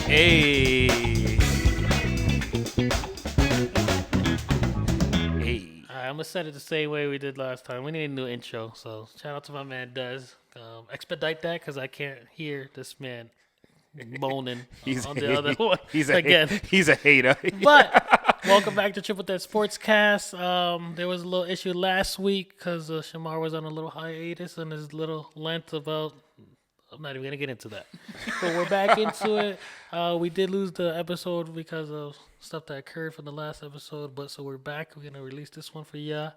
Hey. Hey. I'm gonna set it the same way we did last time. We need a new intro, so shout out to my man Duz. Expedite that because I can't hear this man moaning on the other one again. He's a hater. But welcome back to Triple Threat Sportscast. There was a little issue last week because Shamar was on a little hiatus and his little length about. I'm not even gonna get into that. But we're back into it. We did lose the episode because of stuff that occurred from the last episode, but so we're back. We're gonna release this one for ya.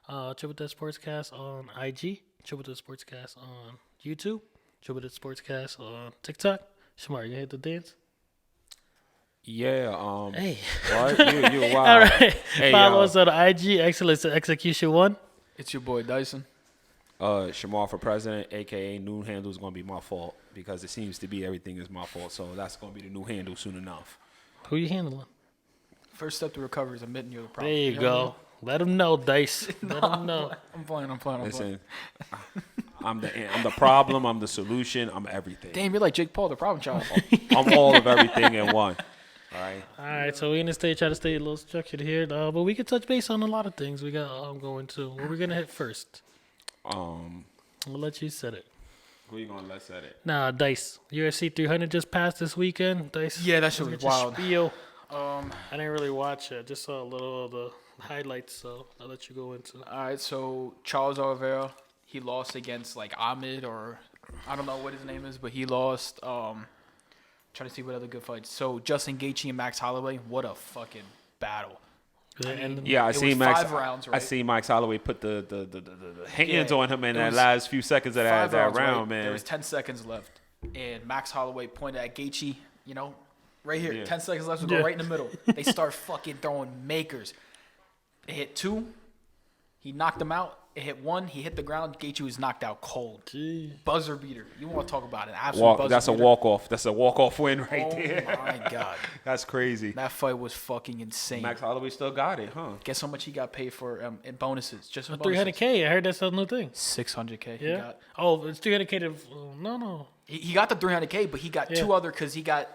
Triple Threat Sportscast on IG, Triple Threat Sportscast on YouTube, Triple Threat Sportscast on TikTok. Shamar, you hit the dance? Yeah. Hey. What? You wow. All right. Hey, Follow us on IG, Excellence Execution 1. It's your boy Dyson. Shamar for president, aka new handle is gonna be my fault because it seems to be everything is my fault. So that's gonna be the new handle soon enough. Who you handling? First step to recovery is admitting you're the problem. There you go. Let them know, Dice. Let them know. I'm playing. Listen, I'm the problem. I'm the solution. I'm everything. Damn, you're like Jake Paul, the problem child. I'm all of everything in one. All right. All right, so we're gonna try to stay a little structured here, but we can touch base on a lot of things. We got going to. What we're gonna hit first? I'll let you set it. Who you gonna let set it? Nah, Dice. UFC 300 just passed this weekend. Dice. Yeah, that shit was Get your wild. spiel. I didn't really watch it. I just saw a little of the highlights, so I'll let you go into it. All right, so Charles Oliveira, he lost against like Ahmed or I don't know what his name is, but he lost. Trying to see what other good fights. So Justin Gaethje and Max Holloway, what a fucking battle. Yeah, I it see was Max. 5 rounds, right? I see Max Holloway put the hands Yeah, on him in it that was last few seconds of that 5 rounds, round, right? man. There was 10 seconds left, and Max Holloway pointed at Gaethje, right here. Yeah. 10 seconds left to go right in the middle. They start fucking throwing makers. It hit 2. He knocked him out. It hit 1. He hit the ground. Gaethje was knocked out cold. Gee. Buzzer beater. You want to talk about an absolute buzzer That's a beater? walk-off. That's a walk-off win right Oh, there. my God. That's crazy. That fight was fucking insane. Max Holloway still got it, huh? Guess how much he got paid for in bonuses? Just in 300K. I heard that's a new thing. 600K. He Yeah. got. Oh, it's 300K to. No. He got the 300K, but he got Yeah. 2 other because he got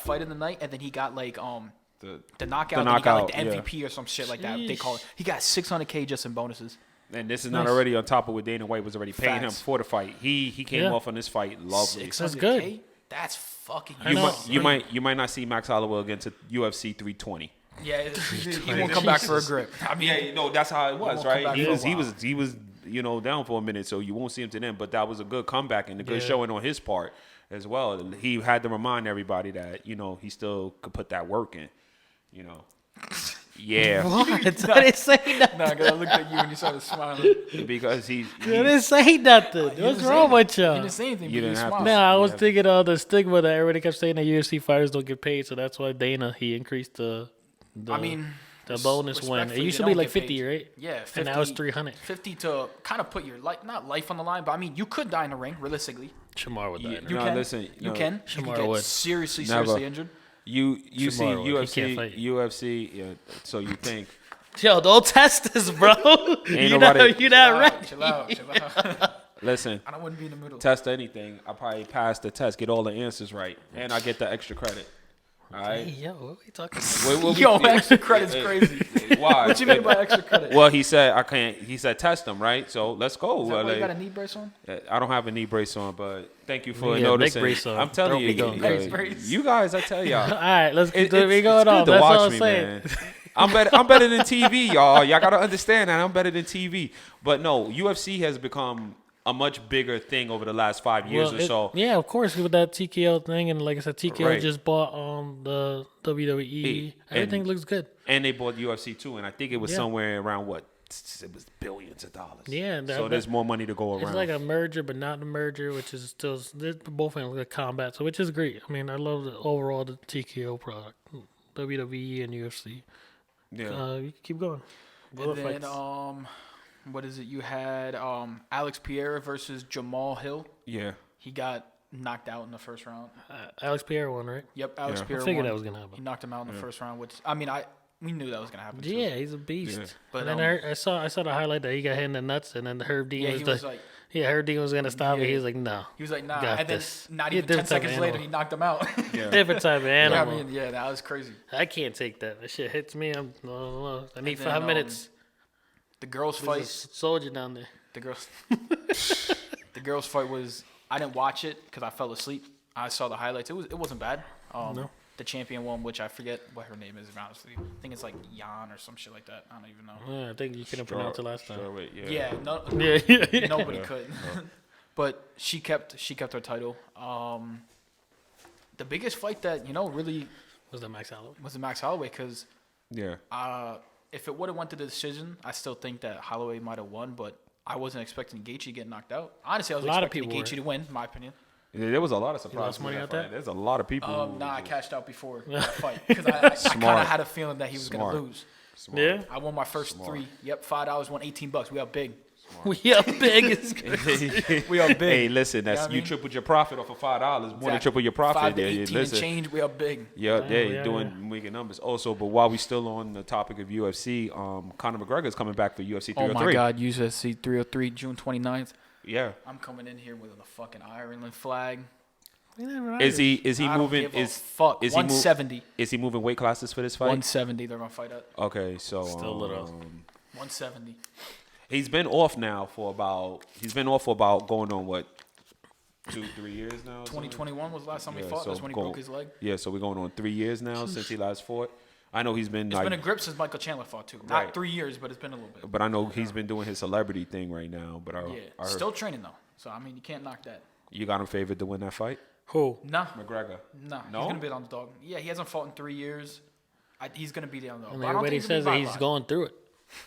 fight of the night and then he got like the knockout. The And he got like knockout, the yeah. MVP or some shit like that. They Sheesh. call it. He got 600K just in bonuses. And this is not Nice. already on top of what Dana White was already paying him Facts. for the fight. He came Yeah. off on this fight lovely. 600K? good. That's fucking. I know. You might not see Max Holloway against a UFC 320. Yeah, he won't come back for a grip. I mean, Yeah, no, that's how it was, won't come right? back He for a was while. down for a minute, so you won't see him to them. But that was a good comeback and a good Yeah. showing on his part as well. He had to remind everybody that he still could put that work in. Yeah, What? I didn't say nothing. nah, 'cause I looked at you when you started smiling. because he I didn't say nothing. What's didn't wrong say with He y'all? didn't say anything. You but didn't have to. smiled. Nah, I was Yeah. thinking of the stigma that everybody kept saying that UFC fighters don't get paid, so that's why Dana he increased the I mean, the bonus win. It respectfully, used they to be don't like get 50, paid. right? Yeah, 50, And now it's 300. 50 to kind of put your not life on the line, but I mean, you could die in the ring, realistically. Shamar would die. You No, can. listen, you no. can. You Shamar can get would. seriously Never. injured. you see Tomorrow, he can't fight. UFC. Yeah, so you think Yo, don't test this, bro. You're nobody- not right. Chill out. listen. I don't want to be in the middle. Test anything, I probably pass the test, get all the answers right, and I get the extra credit. All Hey, right. yo, what are we talking about? What we- Yo, extra credit's crazy. Why? What you mean by extra credit? Well, he said I can't. He said test them, right? So let's go. Is that why Like, you got a knee brace on? I don't have a knee brace on, but thank you for Yeah, noticing. neck brace on. I'm telling you, Throw me Neck brace. you guys. I tell y'all, All right, let's keep it's going good on. to That's watch all I'm me, saying. man. I'm better than TV, y'all. Y'all gotta understand that I'm better than TV. But no, UFC has become a much bigger thing over the last 5 years or so. Yeah, of course, with that TKO thing, and like I said, TKO Right. just bought the WWE. And- Everything looks good. And they bought UFC too, and I think it was Yeah. somewhere around what? It was billions of dollars. Yeah, So there's more money to go around. It's like a merger, but not a merger, which is still both in like combat, so which is great. I mean, I love the overall the TKO product, WWE and UFC. yeah. You can keep going. And then, what is it? You had Alex Pereira versus Jamal Hill. Yeah. He got knocked out in the first round. Alex Pierre won, right? Yep, Alex Yeah. I Pereira figured won. that was gonna happen. He knocked him out in the first round, which I mean, We knew that was gonna happen. Too. Yeah, he's a beast. Yeah. But, But then I saw the highlight that he got hit in the nuts, and then Herb Dean Yeah, was, he was like, Herb Dean was gonna stop it. Yeah. He was like, no, he was like, nah. Got And then this. not He a even 10 different type of seconds later, animal. he knocked him out. Yeah. different type of Yeah, animal. I mean, yeah, that was crazy. I can't take that. That shit hits me. No. I need then, 5 minutes. The girls' There's a fight. soldier down there. The girls. The girls' fight was. I didn't watch it because I fell asleep. I saw the highlights. It wasn't bad. No. The champion one, which I forget what her name is. Honestly, I think it's like Jan or some shit like that. I don't even know. Yeah, I think you couldn't pronounce it last time. Charlotte, yeah. Yeah, no, Yeah. nobody could. But she kept her title. The biggest fight that really Was that Max Holloway? was the Max Holloway because Yeah. if it would have went to the decision, I still think that Holloway might have won. But I wasn't expecting Gaethje to get knocked out. Honestly, I was A lot of expecting people Gaethje to win, in my opinion. Yeah, there was a lot of surprises. lost money in out that there? fight. There's a lot of people. who Nah, I just- cashed out before that fight because I kind Smart. of had a feeling that he was Smart. gonna lose. Smart. Yeah. I won my first Smart. 3. Yep, $5 won $18. We up big. We up big as crazy. We up big. Hey, listen, that's You know what I you mean? tripled your profit off of $5. More than Exactly. triple your profit. 5 to there. 18 and Listen. change. We up big. Yeah, Yeah, yeah, yeah, doing making numbers. Also, but while we still on the topic of UFC, Conor McGregor is coming back for UFC 303. Oh my God, UFC 303, June 29th. Yeah. I'm coming in here with a fucking Ireland flag. Is he I don't moving? give a Is fuck. is he 170. Is he moving weight classes for this fight? 170. They're gonna fight at Okay, so Still little. 170. he's been off now for about going on what 2-3 years now. or something? 2021 was the last time he Yeah, fought. so That's when he go- broke his leg. Yeah, so we're going on 3 years now since he last fought. I know he's been It's like, been a grip since Michael Chandler fought too. Not Right. 3 years, but it's been a little bit. but I know he's been doing his celebrity thing right now. But I Yeah, heard still training though. So I mean, you can't knock that. you got him favored to win that fight, Who? Nah, McGregor. nah. No? He's gonna be the underdog. Yeah, he hasn't fought in 3 years. He's gonna be the underdog. And But I don't everybody think it's gonna says be that by he's lot. going through it.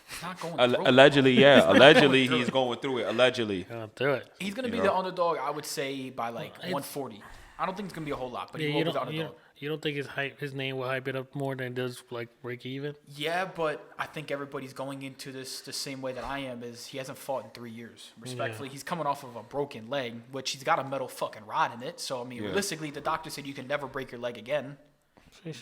He's not going through it. Allegedly, yeah. Allegedly, through he's it. going through it. Allegedly. Going through it. He's gonna You be know? the underdog. I would say by like It's- 140. I don't think it's gonna be a whole lot, but Yeah, he will you be the don't, underdog. you don't think his name will hype it up more than it does like break even? Yeah, but I think everybody's going into this the same way that I am. Is he hasn't fought in 3 years. Respectfully, he's coming off of a broken leg, which he's got a metal fucking rod in it. So I mean, Yeah. realistically, the doctor said you can never break your leg again.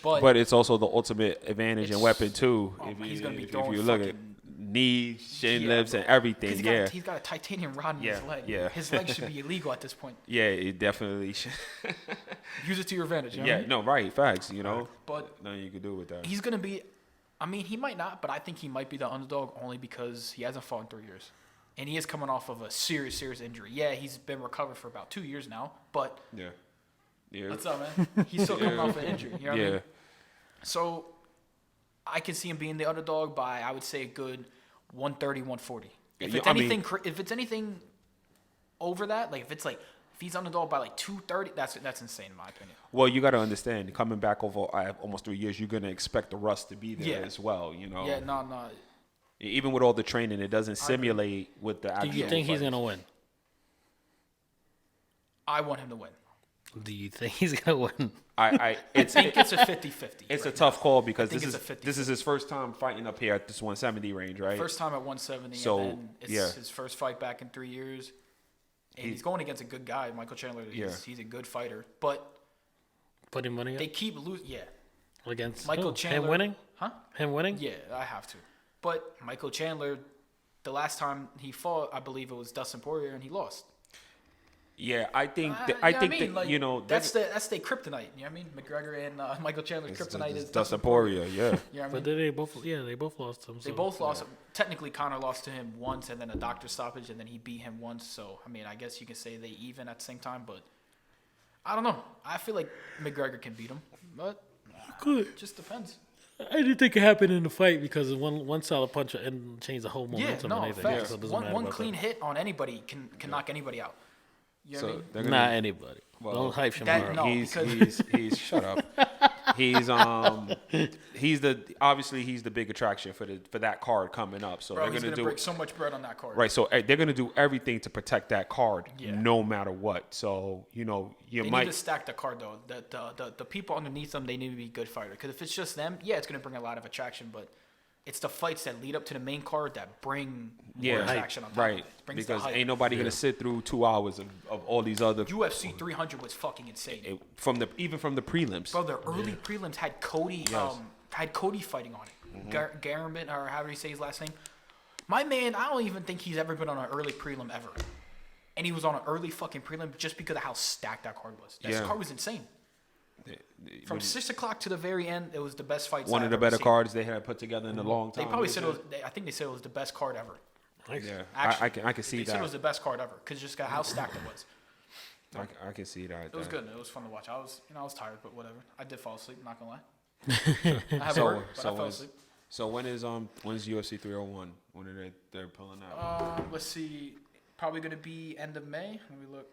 But, But it's also the ultimate advantage and It's- weapon too. oh, If you, he's gonna be if throwing you look at fucking- knees, shin, Yeah, lips, bro. and everything. he's Yeah, he's got a titanium rod in Yeah, his leg. yeah. His leg should be illegal at this point. yeah, it definitely. Should. Use it to your advantage. You know what I Yeah, mean? no, right, facts. You know, But nothing you can do with that. he's gonna be. I mean, he might not, but I think he might be the underdog only because he hasn't fought in 3 years, and he is coming off of a serious injury. Yeah, he's been recovered for about 2 years now, but Yeah, yeah, what's up, man? He's still coming off an injury. You know what I yeah. mean? So I can see him being the underdog by I would say a good 130, 140. If Yeah, it's I mean- anything, if it's anything over that, like if he's underdog by like 230, that's insane in my opinion. Well, you got to understand, coming back over almost 3 years, you're gonna expect the rust to be there Yeah. as well. You know, Yeah, no. even with all the training, it doesn't simulate with the. Do Actual you think he's fight. gonna win? I want him to win. Do you think he's gonna win? I think it's a 50-50. It's right a tough call because think this it's is a 50-50. this is his first time fighting up here at this 170 range, right? First time at 170, So, and then it's yeah. his first fight back in 3 years. And he's going against a good guy, Michael Chandler. He's a good fighter. But Putting money up they keep losing. Yeah. against Michael who? Chandler. Him winning? Huh? Him winning? Yeah, I have to. But Michael Chandler, the last time he fought, I believe it was Dustin Poirier, and he lost. Yeah, I think You I know think what I mean? that Like, you know that's the kryptonite. You know what I mean? McGregor and Michael Chandler's kryptonite is Dustin Poirier. Yeah, You know what I mean? But they both lost him. They so- both lost. Technically, Conor lost to him once, and then a doctor stoppage, and then he beat him once. So, I mean, I guess you can say they even at the same time. But I don't know. I feel like McGregor can beat him, but Good. it just depends. I didn't think it happened in the fight because one solid punch and changed the whole Yeah, momentum no, and everything. facts. So it doesn't One matter one about clean that. hit on anybody can knock anybody out. You know what I mean? they're Not anybody. Well, Don't hype that- Shamar. no. he's shut up. He's the big attraction for that card coming up. So Bro, they're he's gonna gonna do break so much bread on that card. right. So they're gonna do everything to protect that card, Yeah. no matter what. So you They might need to stack the card though. The people underneath them, they need to be good fighters. Because if it's just them, yeah, it's gonna bring a lot of attraction. But it's the fights that lead up to the main card that bring more attraction on top right of it. Brings the because hype. ain't nobody gonna sit through 2 hours of all these other UFC 300 was fucking insane. even from the prelims. Bro, the early prelims had Cody fighting on it. Garambin, or how do you say his last name? My man, I don't even think he's ever been on an early prelim ever. And he was on an early fucking prelim just because of how stacked that card was. That card was insane. From 6 o'clock to the very end, it was the best fight. One of the better cards they had put together in a long time. They probably said it was. I think they said it was the best card ever. Yeah, Actually, I can see they that. said it was the best card ever because just got how stacked it was. I can see that. It was good. It was fun to watch. I was tired, but whatever. I did fall asleep. Not gonna lie. I have work, but I fell asleep. So when is UFC 301? When are they're pulling out? Let's see. Probably gonna be end of May. Let me look.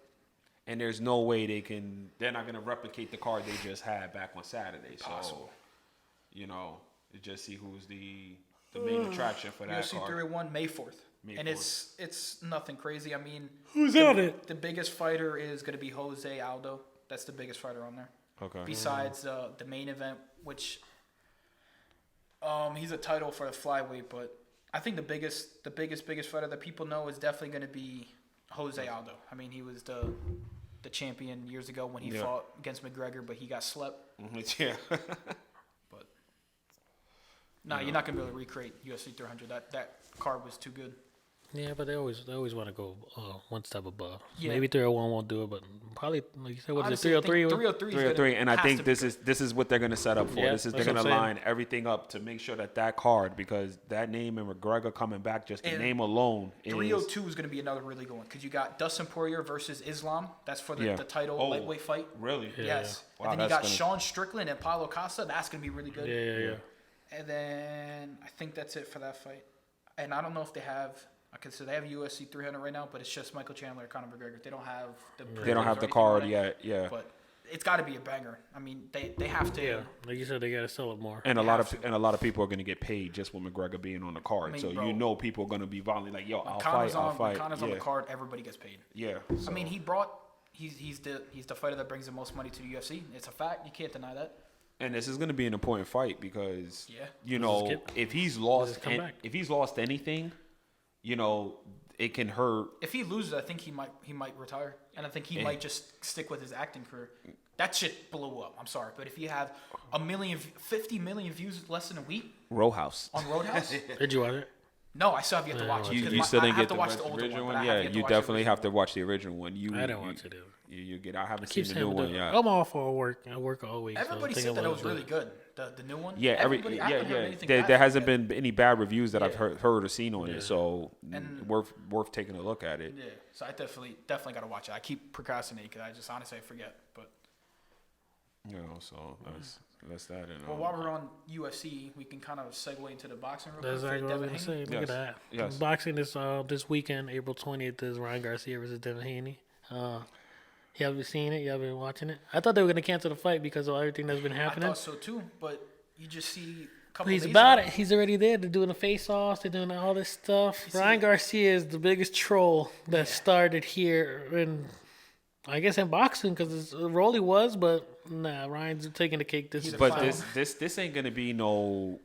And there's no way they're not gonna replicate the card they just had back on Saturday. Possible. So, you just see who's the main attraction for that UFC card. 301 May 4th. And 4th. it's nothing crazy. I mean, Who's on it? The biggest fighter is gonna be Jose Aldo. That's the biggest fighter on there. Okay. Besides the main event, which he's a title for the flyweight, but I think the biggest fighter that people know is definitely going to be Jose Aldo. I mean, he was the champion years ago when he fought against McGregor, but he got slept. Yeah. But you're not going to be able to recreate UFC 300. That card was too good. Yeah, but they always want to go one step above. Yeah. Maybe 301 won't do it, but probably like you said, what is it, Honestly, I 303? think 303, and I think this is what they're gonna set up for. Yeah, They're that's gonna what I'm line everything up to make sure that card, because that name and McGregor coming back, just the And name alone is 302 is going to be another really good one because you got Dustin Poirier versus Islam. That's for the title lightweight fight. Really. Yeah. Yes. Wow, and then you got that's Sean Strickland and Paulo Costa. That's going to be really good. Yeah. And then I think that's it for that fight. And I don't know if they have. Okay, so they have UFC 300 right now, but it's just Michael Chandler and Conor McGregor. They don't have the card yet. Yeah. But it's got to be a banger. I mean, they have to. Yeah, like you said, they got to sell it more. And a lot of people are going to get paid just with McGregor being on the card. I mean, so bro, people are going to be violently like, yo, I'll Connor's fight. When Connor's on the card, everybody gets paid. Yeah. I mean, he's the fighter that brings the most money to the UFC. It's a fact. You can't deny that. And this is going to be an important fight because, Yeah. if he's lost anything, it can hurt. If he loses, I think he might retire, and I think he might just stick with his acting career. That shit blew up. I'm sorry, but if you have 50 million views less than a week, Roadhouse on Roadhouse. Did you watch it? No, I still have yet to watch it. You still didn't get to the watch the older original one. one. Yeah, you definitely have to watch the original one. I didn't watch it either. I haven't seen the new one yet. I'm all for work. I work all week. Everybody said that it was really good. The new one. Yeah, There hasn't been any bad reviews that I've heard or seen on it, so worth taking a look at it. Yeah, so I definitely got to watch it. I keep procrastinating because I just honestly I forget. But so that's that. And, well, while we're on UFC, we can kind of segue into the boxing real quick. That's exactly what I was going to say. Look at that. Yes. Boxing this weekend, April 20th, is Ryan Garcia versus Devin Haney. You haven't seen it? You haven't been watching it? I thought they were going to cancel the fight because of everything that's been happening. I thought so too, but you just see a couple He's days about ago. it. He's already there. They're doing the face-offs. They're doing all this stuff. Ryan Garcia is the biggest troll that started here in boxing because Rolly was, but nah, Ryan's taking the cake this time. But this ain't gonna be no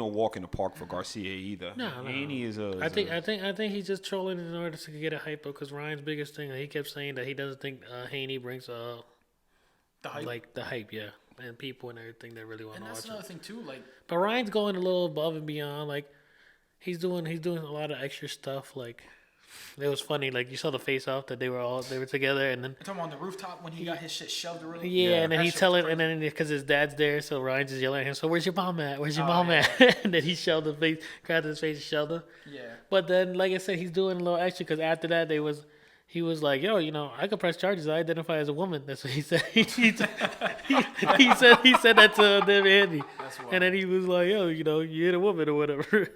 walk in the park for Garcia either. No. Haney is I think he's just trolling in order to get a hype up because Ryan's biggest thing, he kept saying that he doesn't think Haney brings the hype. the hype, yeah, and people and everything that really want to watch And that's another thing too, like. But Ryan's going a little above and beyond. Like he's doing a lot of extra stuff. Like it was funny. Like you saw the face off that they were together, and then You're talking on the rooftop when he got his shit shoved around. yeah, and then That he's shit telling, was and then because his dad's there, so Ryan's just yelling at him. So where's your mom at? Where's your mom yeah. at? And then he shoved the face, grabbed his face, and shoved her. Yeah. But then, like I said, he's doing a little extra because after that, he was like, yo, I could press charges. I identify as a woman. That's what he said. he said that to Devin Haney. And then he was like, yo, you hit a woman or whatever.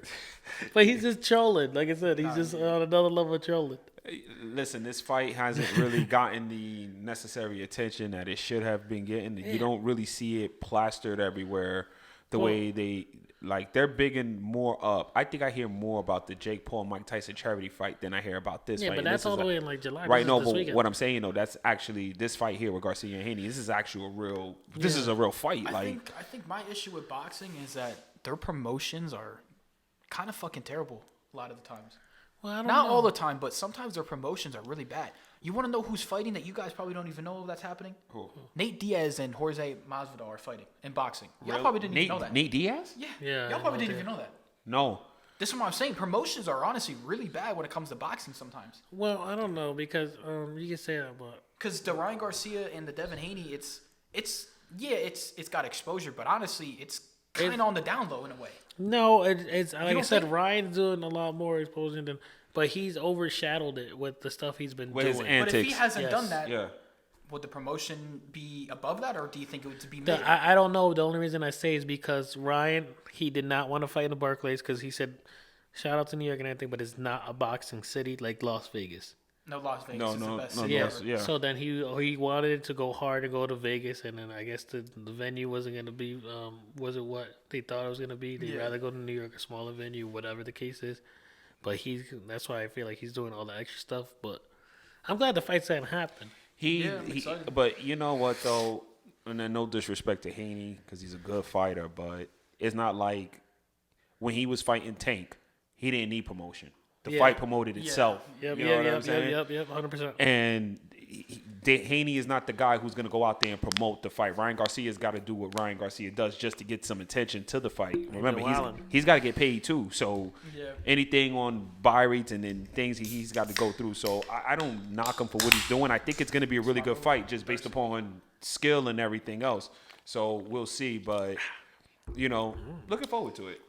But he's just trolling. Like I said, he's just on another level of trolling. Listen, this fight hasn't really gotten the necessary attention that it should have been getting. Yeah. You don't really see it plastered everywhere the way they're bigging more up. I think I hear more about the Jake Paul Mike Tyson charity fight than I hear about this fight. Yeah, but that's all the way in July. Right, no, but what I'm saying that's actually this fight here with Garcia and Haney. This is actually this is a real fight. I think my issue with boxing is that their promotions are kind of fucking terrible a lot of the times. Well, I don't Not know. all the time, but sometimes their promotions are really bad. You want to know who's fighting that you guys probably don't even know that's happening? Who? Nate Diaz and Jorge Masvidal are fighting in boxing. Y'all Really? probably didn't even know that. Nate Diaz? Yeah. Yeah, Y'all I probably know didn't that. even know that. No. This is what I'm saying. Promotions are honestly really bad when it comes to boxing sometimes. Well, I don't know because you can say that, but Because the Ryan Garcia and the Devin Haney, it's got exposure, but honestly, it's kind of on the down low in a way. no, it's like I don't said, think- Ryan's doing a lot more exposure than, but he's overshadowed it with the stuff he's been With his doing. antics. But if he hasn't Yes. done that, Yeah. would the promotion be above that, or do you think it would be mid? I don't know. The only reason I say is because Ryan, he did not want to fight in the Barclays because he said, shout out to New York and everything, but it's not a boxing city like Las Vegas. No, Las Vegas No, is no, the best no, city Yeah. ever. Yeah. So then he wanted to go hard and go to Vegas, and then I guess the venue wasn't gonna be was it what they thought it was gonna be? They'd Yeah. rather go to New York, a smaller venue, whatever the case is. But that's why I feel like he's doing all the extra stuff. But I'm glad the fights didn't happen. Yeah, I'm excited. But you know what though, and then no disrespect to Haney because he's a good fighter, but it's not like when he was fighting Tank, he didn't need promotion. The Yeah. fight promoted itself. Yep, You know what I'm yep, saying? yep, 100%. And Haney is not the guy who's going to go out there and promote the fight. Ryan Garcia's got to do what Ryan Garcia does just to get some attention to the fight. Remember, wildin'. he's got to get paid too. So Yeah. anything on buy rates and then things he's got to go through. So I don't knock him for what he's doing. I think it's going to be a really good fight just based upon skill and everything else. So we'll see. But, looking forward to it.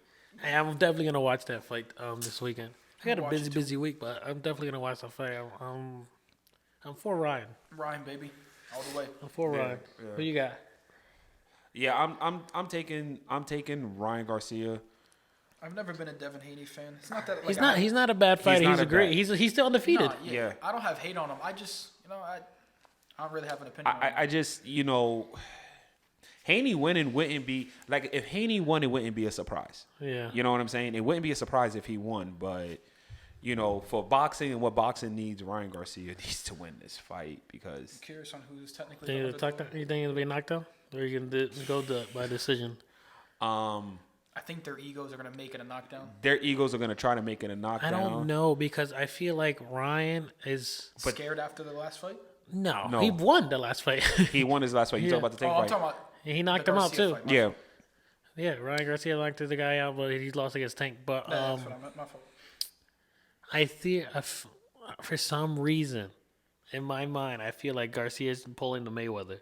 Hey, I'm definitely gonna watch that fight this weekend. I got a watch it busy week, but I'm definitely gonna watch that fight. I'm for Ryan. Ryan, baby, all the way. I'm for Ryan. yeah. Who you got? Yeah, I'm taking Ryan Garcia. I've never been a Devin Haney fan. It's not that like, He's not a bad fighter. not He's a a great. bad- He's still undefeated. Nah, Yeah. I don't have hate on him. I just, I don't really have an opinion. on him. I just, Haney winning wouldn't be like if Haney won, it wouldn't be a surprise. Yeah. You know what I'm saying? It wouldn't be a surprise if he won, but for boxing and what boxing needs, Ryan Garcia needs to win this fight because I'm curious on who's technically. Think the it'll underdog. you think it'll be knocked out, or you can go by decision? I think their egos are gonna make it a knockdown. their egos are going to try to make it a I knockdown. don't know because I feel like Ryan is Scared after the last fight. No. He won the last fight. He won his last fight. You Yeah. talking about the Oh, tank I'm fight? talking about. he knocked the him out Garcia too. fight. My Yeah. fault. Yeah, Ryan Garcia knocked the guy out, but he lost against Tank. But That's what I meant. My fault. I think for some reason, in my mind, I feel like Garcia's pulling the Mayweather.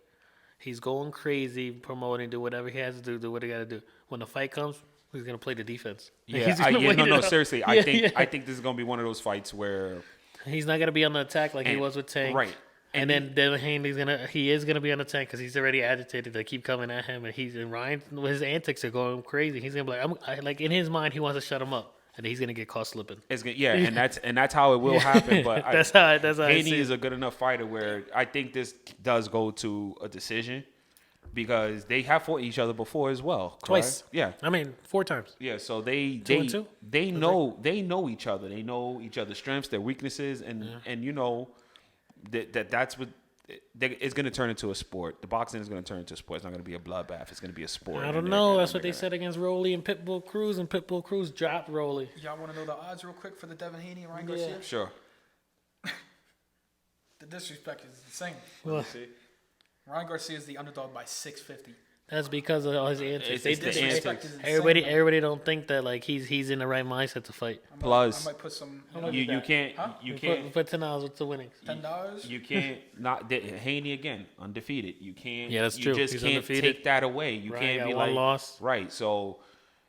He's going crazy, promoting, do whatever he has to do what he got to do. When the fight comes, he's gonna play the defense. Yeah, He's gonna wait it out. seriously. Yeah, I think this is going to be one of those fights where he's not gonna be on the attack like he And- was with Tank. right. And then Devin Haney's he is gonna be on the attack because he's already agitated. They keep coming at him, and Ryan, his antics are going crazy. He's gonna be like, like in his mind, he wants to shut him up, and he's gonna get caught slipping. it's gonna, and that's how it will happen. But that's how I Haney see is it. a good enough fighter where I think this does go to a decision because they have fought each other before as well. Correct? Twice. Yeah. I mean, 4 times. Yeah, so they and two? know each other. They know each other's strengths, their weaknesses, and that's what it's going to turn into a sport. The boxing is going to turn into a sport. It's not going to be a bloodbath. It's going to be a sport. I And don't they're know. gonna- That's what they're they gonna- said against Rolly and Pitbull Cruz, and Pitbull Cruz dropped Rolly. Y'all want to know the odds real quick for the Devin Haney and Ryan Yeah. Garcia? Sure. The disrespect is insane. Well, Ryan Garcia is the underdog by 650. that's because of all his antics. It's They the just- antics. Disrespect is insane. Everybody don't think that like he's in the right mindset to fight. Plus, I might put some You can't Huh? you can't Put $10 with the winnings. $10. you can't not Haney again undefeated. You can't. Yeah, that's you true. just He's can't undefeated. take that away. You Ryan can't got be one like loss. right. So,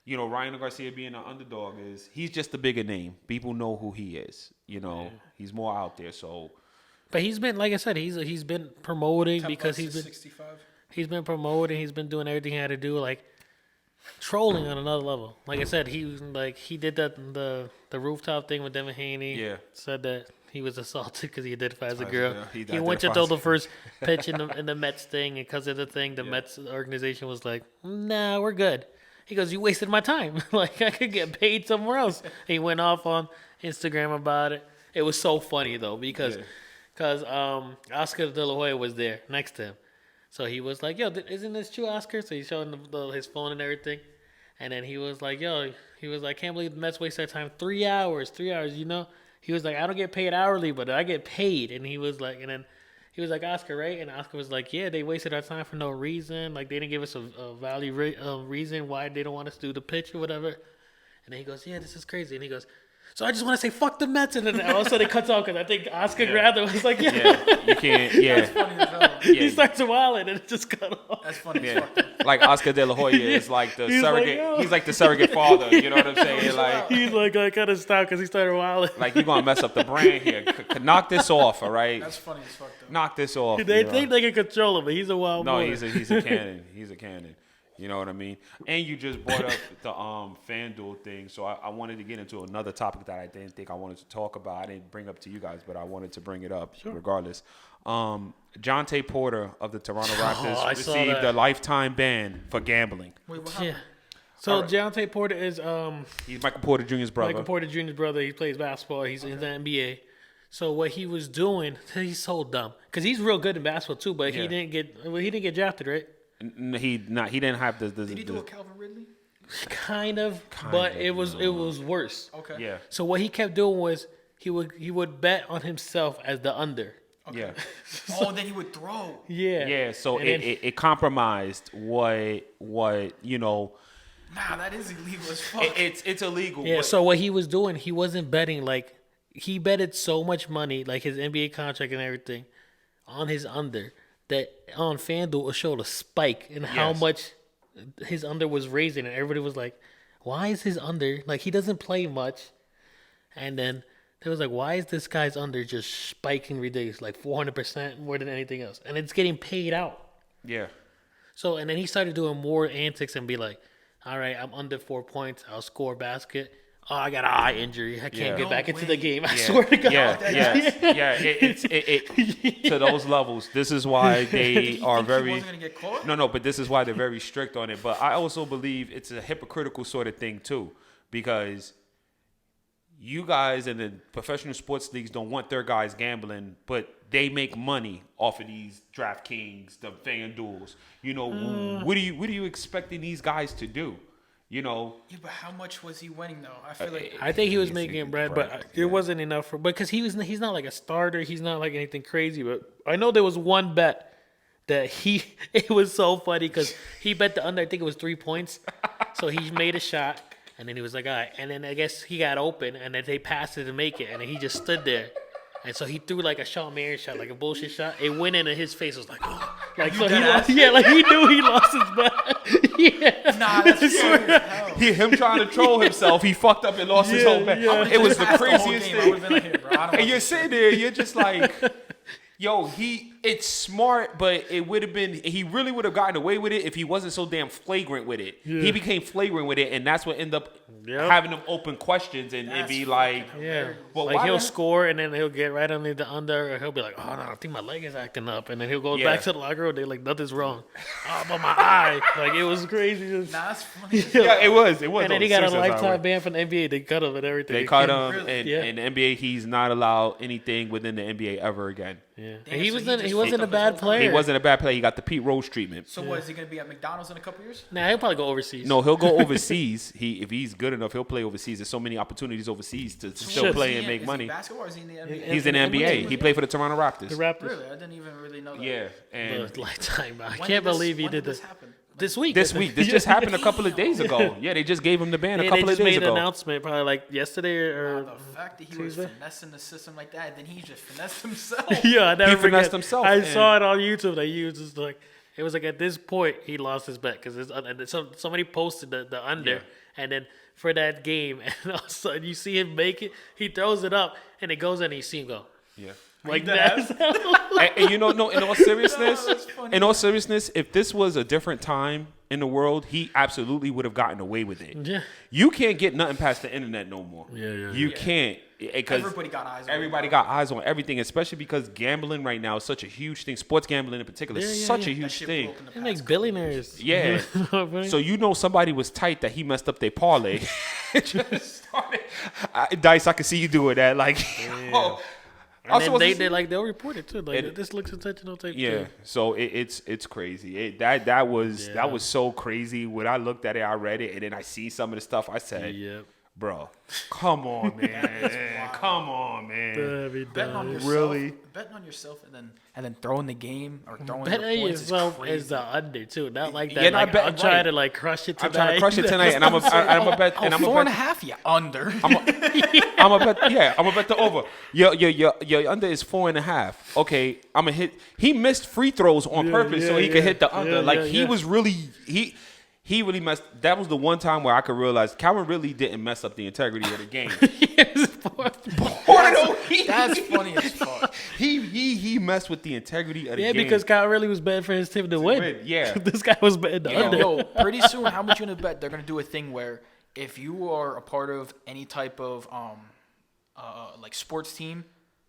Ryan Garcia being an underdog he's just a bigger name. People know who he is. He's more out there. So But he's been, like I said, he's been promoting because he's been 65. he's been promoting. He's been doing everything he had to do, like trolling on another level. Like I said, he did the rooftop thing with Devin Haney. Yeah. Said that he was assaulted because he identified as a As a girl. girl. He He went to identifies throw as the a first pitch in the Mets thing, and because of the thing, the Mets organization was like, "Nah, we're good." He goes, "You wasted my time. Like I could get paid somewhere else." He went off on Instagram about it. It was so funny though because Oscar De La Hoya was there next to him. So he was like, "Yo, isn't this true, Oscar?" So he's showing his phone and everything. And then he was like, "Yo," he was like, "Can't believe the Mets waste their time 3 hours, 3 hours, he was like, I don't get paid hourly, but I get paid. And he was like, and then he was like, Oscar, right? And Oscar was like, yeah, they wasted our time for no reason. Like, they didn't give us a valid reason why they don't want us to do the pitch or whatever. And then he goes, yeah, this is crazy. And he goes, so I just want to say, fuck the Mets. And then all of a sudden it cuts off because I think Oscar grabbed it. Was like, yeah. You can't. Yeah. That's funny as hell. He starts wilding and it just cut off. That's funny as Yeah, fuck. like Oscar De La Hoya is like the He's like, surrogate. yo. He's like the surrogate father. You know what I'm saying? Like, He's like, I kind of stopped because he started wilding. like you gonna mess up the brand here. Knock this off, all right? That's funny as fuck though. Knock this off. They you know? think they can control him, but he's a wild No, boy. he's a cannon. He's a cannon. You know what I mean? And you just brought up the FanDuel thing, so I wanted to get into another topic that I didn't think I wanted to talk about. I didn't bring up to you guys, but I wanted to bring it up regardless. Jonte Porter of the Toronto Raptors I saw received that. a lifetime ban for gambling. Wait, what Yeah. happened? So Deontay Porter is He's Michael Porter Jr.'s brother. Michael Porter Jr.'s brother. He plays basketball. He's in the NBA. So what he was doing, he's so dumb because he's real good in basketball too. But Yeah. he didn't get drafted, right? He didn't have the Did he do a Calvin Ridley? Kind of, but it was worse. Okay. yeah. So what he kept doing was he would bet on himself as the under. Yeah. Oh, then he would throw. Yeah. Yeah, so And it, then- it compromised what you know. Nah, that is illegal as fuck. It's illegal. Yeah, but- so what he was doing, he wasn't betting like he betted so much money, like his NBA contract and everything, on his under that on FanDuel it showed a spike in how Yes. much his under was raising, and everybody was like, "Why is his under like he doesn't play much?" And then they was like, "Why is this guy's under just spiking ridiculous, like 400% more than anything else?" And it's getting paid out. yeah. So, and then he started doing more antics and be like, all right, I'm under 4 points. I'll score a basket. Oh, I got an eye injury. I can't Yeah. get No back into way. the game. I Yeah, swear to God. yeah. To those levels. This is why they He are think he very. wasn't gonna get caught? No, but this is why they're very strict on it. But I also believe it's a hypocritical sort of thing too, because you guys in the professional sports leagues don't want their guys gambling, but they make money off of these DraftKings, the FanDuels. You know, what are you expecting these guys to do? You know, Yeah, but how much was he winning though? I feel like I think he was He's making making bread, bread, but yeah. it wasn't enough for. Because he's not like a starter. He's not like anything crazy. But I know there was one bet that it was so funny because he bet the under. I think it was 3 points. So he made a shot, and then he was like, all right. And then I guess he got open, and then they passed it to make it, and then he just stood there. And so he threw like a Shawn Marion shot, like a bullshit shot. It went into his face. It was like, oh. Like so he lost, yeah, like he knew he lost his bet. Yeah. nah, that's funny as hell. him trying to troll himself, he fucked up and lost his whole bet. yeah. It was the Passed whole craziest game. I thing. would've been like, "Hey, bro, I don't And want you're this sitting there, you're just like, yo, it's smart, but it would have been, he really would have gotten away with it if he wasn't so damn flagrant with it. He became flagrant with it, and that's what ended up Yep. having them open questions and That's be like, Yeah, Well, like why he'll the- score and then he'll get right under the under, or he'll be like, "Oh no, I think my leg is acting up," and then he'll go Yeah. back to the locker room. They're like, "Nothing's wrong." Oh, but my eye, like it was crazy. Just, Nah, that's funny. as yeah, it was. and then he got a lifetime ban from the NBA. They cut him and everything. They cut him, Really? and Yeah. in the NBA, he's not allowed anything within the NBA ever again. Yeah, Damn, and he so wasn't. just He wasn't fucked a up his bad whole player. He wasn't a bad player. He got the Pete Rose treatment. So what is he gonna be at McDonald's in a couple years? Nah, he'll probably go overseas. No, he'll go overseas. If he's good enough, he'll play overseas. There's so many opportunities overseas to still Shit. play Is and he make in money. basketball or is he in the NBA? He's in the NBA. He played for the Toronto Raptors. the Raptors. Really? I didn't even really know that. Yeah, and But lifetime. I When can't did this- believe he when did this this happen? this week. this week, this just happened a couple of days ago. Yeah, they just gave him the ban a Yeah, couple they of just days made an ago. announcement probably like yesterday or. The fact that he Tuesday? was finessing the system like that, then he just finessed himself. Yeah, I never He finessed forget. himself, I and- saw it on YouTube. That he was just like, it was like at this point he lost his bet because somebody posted the under, Yeah. and then for that game, and all of a sudden you see him make it. He throws it up, and it goes in. And you see him go Yeah. like dead that. And you know, no, in all seriousness, No, that's funny. in all seriousness, if this was a different time in the world, he absolutely would have gotten away with it. Yeah. You can't get nothing past the internet no more. Yeah. You can't. Because Everybody got eyes on everybody him. got eyes on everything, especially because gambling right now is such a huge thing. Sports gambling in particular is Yeah, such a yeah. That huge shit thing. blew up in the He past makes couple billionaires. Yeah. So you know somebody was tight that he messed up their parlay. Just started. Dice, I can see you doing that. Like, oh, And then they'll report it too. Like And- this looks intentional type. yeah. thing. So it's crazy. That was so crazy. When I looked at it, I read it, and then I see some of the stuff. I said, Yep. Bro, come on, man. Come on, man. Betting on yourself, Really? betting on yourself, and then throwing the game or throwing Bet your on points yourself is crazy. is the under too, not like that. Yeah, like, not bet- I'm trying right. to like crush it tonight. I'm trying to crush it tonight, and I'm a bet. Oh, And I'm four a and a bet. half, yeah, under. I'm a bet. Yeah, I'm a bet the over. Your under is 4.5. Okay, I'm a hit. He missed free throws on purpose so he could hit the under. He was really he really messed. That was the one time where I could realize Calvin really didn't mess up the integrity of the game. That's funny as fuck. He messed with the integrity of the Yeah, game. because Kyle really was betting for his team to win. Yeah. This guy was betting the under. Yo, pretty soon, how much you gonna bet they're gonna do a thing where if you are a part of any type of like sports team,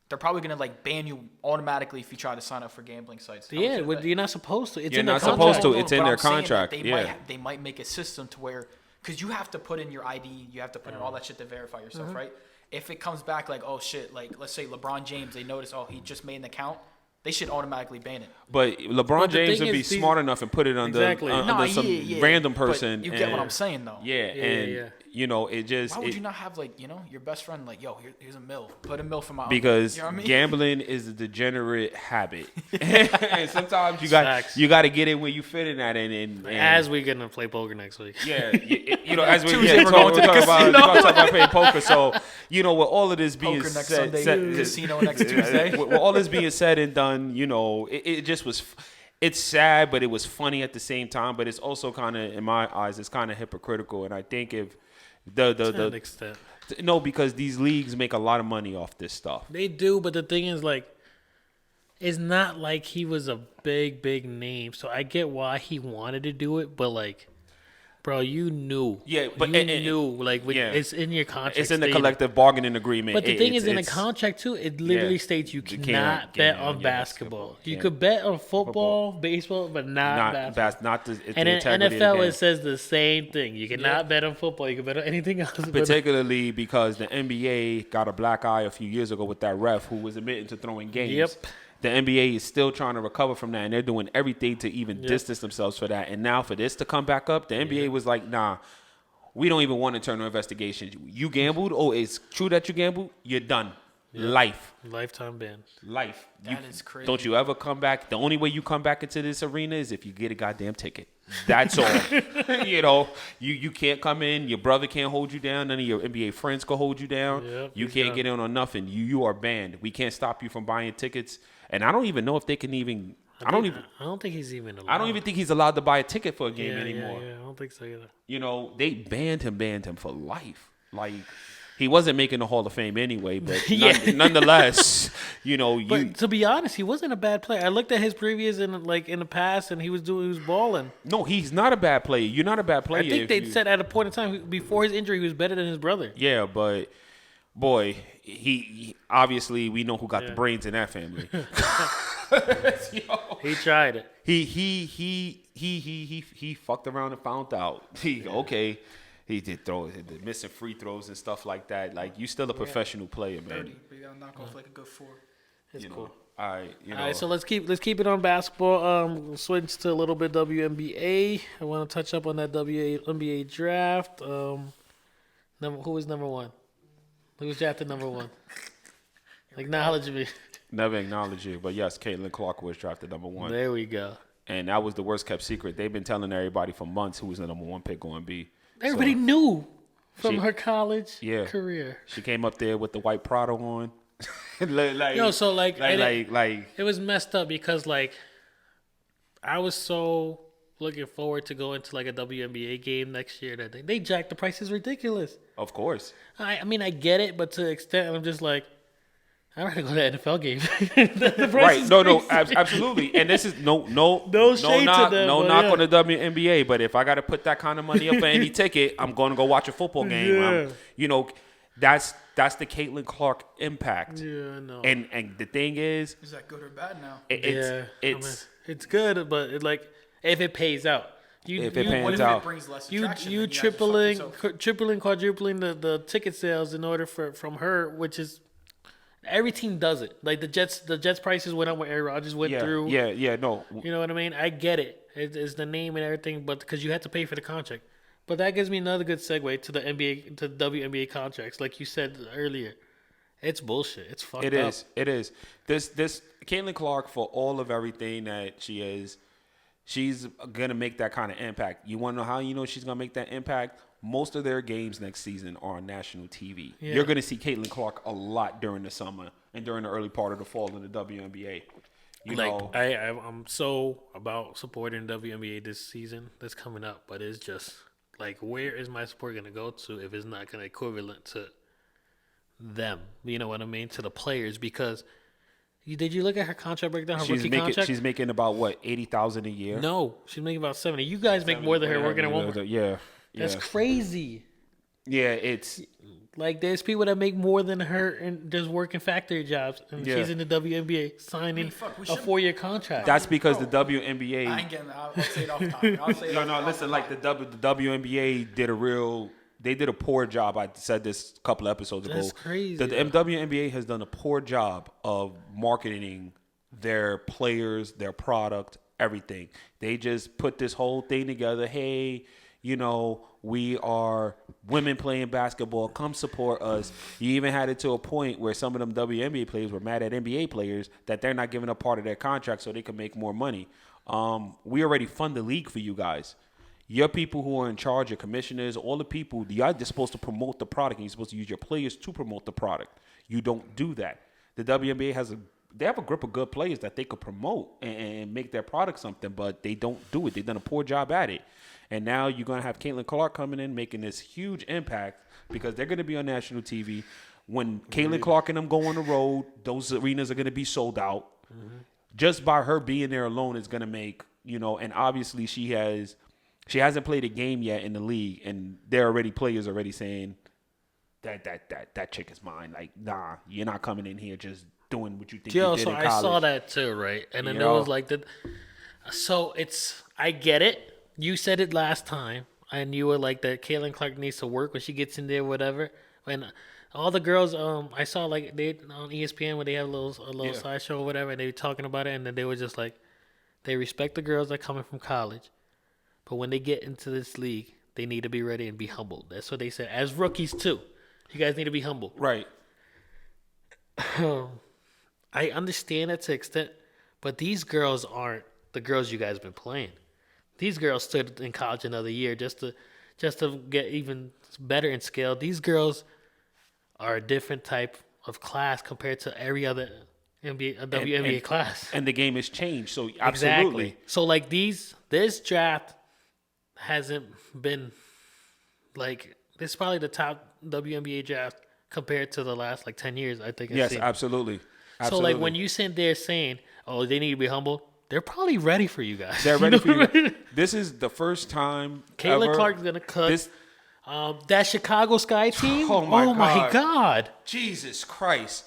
they're probably gonna like ban you automatically if you try to sign up for gambling sites. How much Yeah, you gonna bet? you're not supposed to. It's You're in their not contract. supposed to. It's in but their I'm saying that contract, They yeah. they might make a system to where, because you have to put in your ID, you have to put in all that shit to verify yourself, right? If it comes back like, oh shit, like let's say LeBron James, they notice, oh, he just made an account, they should automatically ban it. But LeBron But the James thing would be is, these- smart enough and put it under, Exactly. under some random but person. you get what and- I'm saying though. Yeah, and yeah. you know it just Why would it- you not have like your best friend like, yo, here's a mil, put a mil for my because you know what I mean? gambling is a degenerate habit, and sometimes you got Facts. to get in where you fit in that, and As we're gonna play poker next week. yeah, you know, as we Tuesday we're going to the talk about casino. we're talk about playing poker. So you know, with all of this being Poker next said, Sunday, casino next Tuesday. with all this being said and done, you know, it just was. It's sad, but it was funny at the same time. But it's also kind of, in my eyes, it's kind of hypocritical. And I think if To an extent. no, because these leagues make a lot of money off this stuff. They do, but the thing is, like, it's not like he was a big name. So I get why he wanted to do it, but like, bro, you knew. Yeah, but- you knew. Like, yeah. it's in your contract. It's in the stated. collective bargaining agreement. But the thing is, in the it's- contract too, it literally yeah. states you You cannot can't bet gamble on on basketball. basketball. You Can't. could bet on football, baseball, but not basketball. not the, it's And the in integrity of the NFL, game. it says the same thing. You cannot bet on football. You can bet on anything else. but- Particularly because the NBA got a black eye a few years ago with that ref who was admitting to throwing games. Yep. The NBA is still trying to recover from that, and they're doing everything to even distance themselves for that. And now for this to come back up, the NBA was like, nah, we don't even want internal investigations. You gambled? Oh, it's true that you gambled? You're done. Life. Lifetime ban. Life. That is crazy. Don't you ever come back. The only way you come back into this arena is if you get a goddamn ticket. That's all. You know, you can't come in. Your brother can't hold you down. None of your NBA friends can hold you down. Yep, You he's can't done. get in on nothing. You are banned. We can't stop you from buying tickets. And I don't even know if they can even. I don't think he's even allowed. I don't even think he's allowed to buy a ticket for a game anymore. Yeah, I don't think so either. You know, they banned him for life. Like he wasn't making the Hall of Fame anyway, but nonetheless, you know, But to be honest, he wasn't a bad player. I looked at his previous in the past, and he was balling. no, he's not a bad player. You're not a bad player. I think if they you- said at a point in time before his injury, he was better than his brother. Yeah, but boy, he obviously we know who got the brains in that family. He tried it. He fucked around and found out. He did the missing free throws and stuff like that. Like you still a professional player, man. But you gotta knock off like a good 4. It's You know, cool. all right, you know. All right, so let's keep it on basketball. We'll switch to a little bit WNBA. I want to touch up on that WNBA draft. Who was number one? Who was drafted number one? Acknowledge me. Never acknowledge you, but yes, Caitlin Clark was drafted number 1, There we go. and that was the worst kept secret. They've been telling everybody for months who was the number 1 pick going to be. Everybody So, knew from She- her college Yeah. career. she came up there with the white Prado on. like, Yo, so like like it was messed up because like I was so looking forward to going to like a WNBA game next year that they jacked the prices ridiculous. of course. I mean I get it, but to an extent I'm just like I'd rather go to an NFL game. The price Right? is No, crazy. absolutely. And this is no shade to knock, them, no but knock yeah. on the WNBA. But if I got to put that kind of money up for any ticket, I'm going to go watch a football game. Yeah. You know, that's the Caitlin Clark impact. Yeah, I know. And the thing is, Is that good or bad now? It's good, but if it pays out. If it pans What if out. it brings less You attraction? you then have to fuck yourself? tripling, quadrupling the ticket sales in order from her, which is every team does it. Like the Jets prices went up when Aaron Rodgers went through. Yeah, no. You know what I mean? I get it. It's the name and everything, but because you had to pay for the contract. But that gives me another good segue to the NBA, to WNBA contracts. Like you said earlier, it's bullshit. It's fucked up. It is. It is. This Caitlin Clark, for all of everything that she is, she's gonna make that kind of impact. You want to know how you know she's gonna make that impact? Most of their games next season are on national TV. Yeah. You're gonna see Caitlin Clark a lot during the summer and during the early part of the fall in the WNBA. You know, I'm so about supporting WNBA this season that's coming up, but it's just like, where is my support gonna go to if it's not gonna equivalent to them? You know what I mean? To the players, because did you look at her contract breakdown? Her rookie contract. she's making about what, $80,000 a year. No, she's making about 70. You guys make more than her working at Walmart. Yeah, That's crazy. yeah. It's Like, there's people that make more than her and just working factory jobs, and Yeah. she's in the WNBA signing we a should- 4-year contract. that's because the I WNBA. ain't getting. I'll say it off topic. I'll say it No, off listen. Like the WNBA did a poor job. I said this a couple of episodes ago. That's crazy. The WNBA has done a poor job of marketing their players, their product, everything. They just put this whole thing together. Hey, you know, we are women playing basketball. Come support us. You even had it to a point where some of them WNBA players were mad at NBA players that they're not giving up part of their contract so they can make more money. We already fund the league for you guys. Your people who are in charge, your commissioners, all the people, you're just supposed to promote the product, and you're supposed to use your players to promote the product. You don't do that. The WNBA they have a group of good players that they could promote and make their product something, but they don't do it. They've done a poor job at it. And now you're going to have Caitlin Clark coming in, making this huge impact because they're going to be on national TV. When Caitlin Clark and them go on the road, those arenas are going to be sold out. Mm-hmm. Just by her being there alone is going to make, and obviously she hasn't played a game yet in the league, and players already saying that chick is mine. Like, nah, you're not coming in here just doing what you think you did in college. I saw that too, right? And then it was like that. So I get it. You said it last time, and you were like that Caitlin Clark needs to work when she gets in there, whatever. And all the girls, I saw like they on ESPN when they have a little sideshow or whatever, and they were talking about it, and then they were just like, they respect the girls that are coming from college, but when they get into this league, they need to be ready and be humbled. That's what they said. As rookies too, you guys need to be humble. Right. I understand that to an extent, but these girls aren't the girls you guys have been playing. These girls stood in college another year just to get even better in scale. These girls are a different type of class compared to every other WNBA class. And the game has changed, so absolutely. Exactly. So like this draft hasn't been like, this is probably the top WNBA draft compared to the last like 10 years, I think. Yes, absolutely. So like when you sit there saying, oh, they need to be humble, they're probably ready for you guys. They're ready for you. This is the first time Caitlin Clark's going to cut that Chicago Sky team. Oh, my God. Jesus Christ.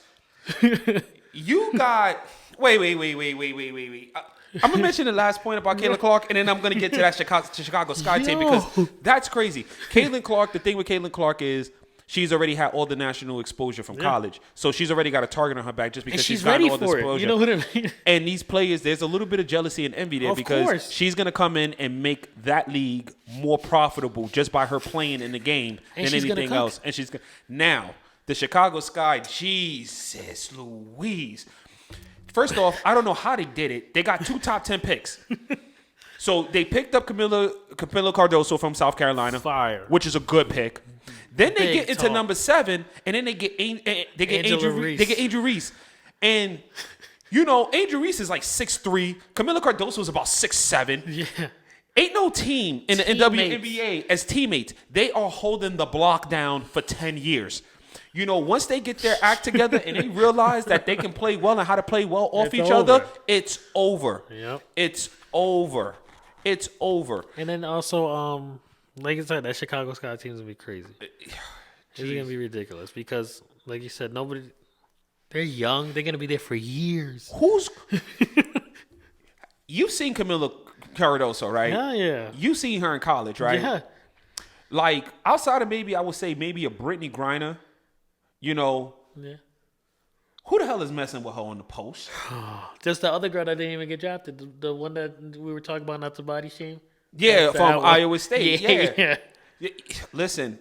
You got... Wait. I'm going to mention the last point about Caitlin Clark, and then I'm going to get to that Chicago Sky team because that's crazy. Caitlin Clark, the thing with Caitlin Clark is she's already had all the national exposure from college. So she's already got a target on her back just because she's gotten all the exposure. You know what I mean? And these players, there's a little bit of jealousy and envy there because she's going to come in and make that league more profitable just by her playing in the game than anything else. And she's now, the Chicago Sky, Jesus Louise. First off, I don't know how they did it. They got 2 top 10 picks. So they picked up Camila Cardoso from South Carolina, which is a good pick. Then they get into number 7, and then they get Angel Reese. And, Angel Reese is like 6'3". Camila Cardoso is about 6'7". Yeah. Ain't no team in the WNBA as teammates. They are holding the block down for 10 years. Once they get their act together and they realize that they can play well and how to play well off each other, it's over. Yep. It's over. It's over. And then also, like I said, that Chicago Sky team is going to be crazy. It's going to be ridiculous because, like you said, they're young. They're going to be there for years. You've seen Camila Cardoso, right? Yeah. You've seen her in college, right? Yeah. Like, outside of I would say maybe a Brittany Griner, Yeah. Who the hell is messing with her on the post? Just the other girl that didn't even get drafted. The one that we were talking about, not to body shame. Yeah, from Iowa State. Yeah. Listen,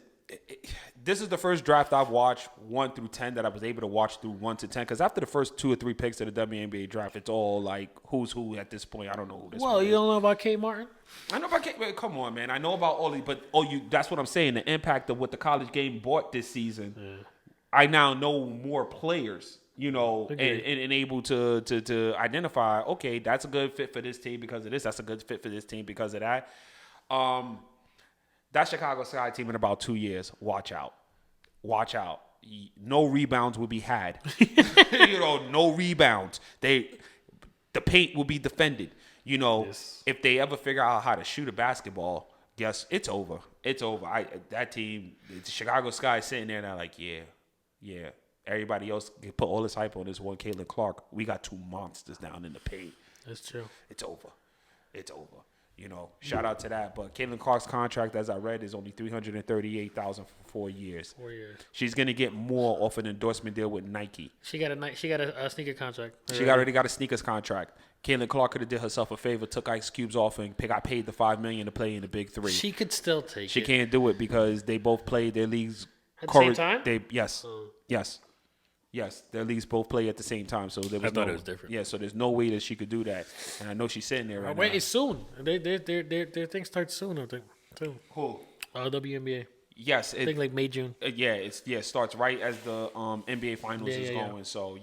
this is the first draft I've watched 1 through 10 that I was able to watch through 1 to 10. Because after the first 2 or 3 picks of the WNBA draft, it's all like who's who at this point. I don't know who this. Well, one you is. don't know about Kate Martin? I know about Kate. Come on, man. I know about all these, but that's what I'm saying. The impact of what the college game brought this season. Yeah. I now know more players. And able to identify, okay, that's a good fit for this team because of this. That's a good fit for this team because of that. That Chicago Sky team in about 2 years, watch out. No rebounds will be had. No rebounds. The paint will be defended. Yes. If they ever figure out how to shoot a basketball, guess it's over. It's over. That team, the Chicago Sky, is sitting there and they're like, yeah. Everybody else can put all this hype on this one Caitlin Clark. We got 2 monsters down in the paint. That's true. It's over. Shout out to that. But Caitlin Clark's contract, as I read, is only $338,000 for 4 years. 4 years. She's gonna get more off an endorsement deal with Nike. She got a sneaker contract. She already got a sneakers contract. Caitlin Clark could have did herself a favor, took Ice Cube's offer, and got paid the $5 million to play in the Big Three. She could still take it. She can't do it because they both played their leagues at the same time. Yes, their leagues both play at the same time, so there was I thought it was different. Yeah, so there's no way that she could do that, and I know she's sitting there right now. Wait, it's soon. Their thing starts soon, I think. Too. Who? WNBA. Yes, I think like May, June. It starts right as the NBA finals is going. Yeah. So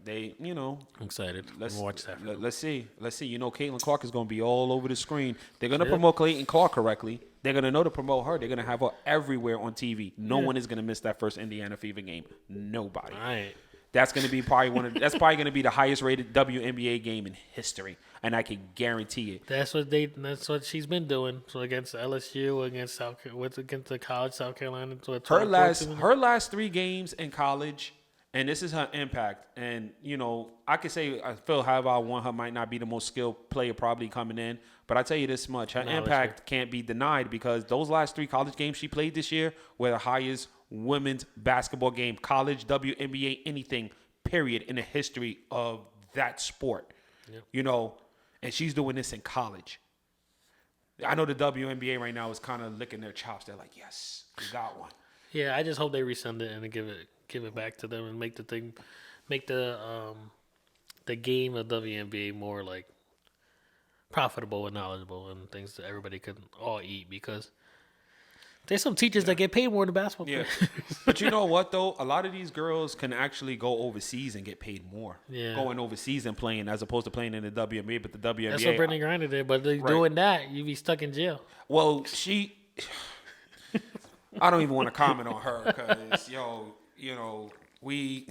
they I'm excited. Let's watch that. Let's see. Caitlin Clark is going to be all over the screen. They're going to promote Caitlin Clark correctly. They're going to know to promote her. They're going to have her everywhere on TV. No one is going to miss that first Indiana Fever game. Nobody. All right. That's going to be probably that's probably going to be the highest rated WNBA game in history, and I can guarantee it. That's what she's been doing. So against LSU, against the college South Carolina. So her last 3 games in college, and this is her impact. And I could say Phil however I want her might not be the most skilled player probably coming in, but I tell you this much: her impact can't be denied because those last 3 college games she played this year were the highest women's basketball game, college, WNBA, anything, period, in the history of that sport. Yep. And she's doing this in college. I know the WNBA right now is kind of licking their chops. They're like, yes, we got one. Yeah, I just hope they resend it and give it back to them and make the game of WNBA more like profitable and knowledgeable and things that everybody could all eat because there's some teachers that get paid more than basketball players. But you know what, though? A lot of these girls can actually go overseas and get paid more. Yeah. Going overseas and playing as opposed to playing in the WNBA. But the WNBA... That's what Brittany Griner did. But doing that, you'd be stuck in jail. Well, I don't even want to comment on her because, we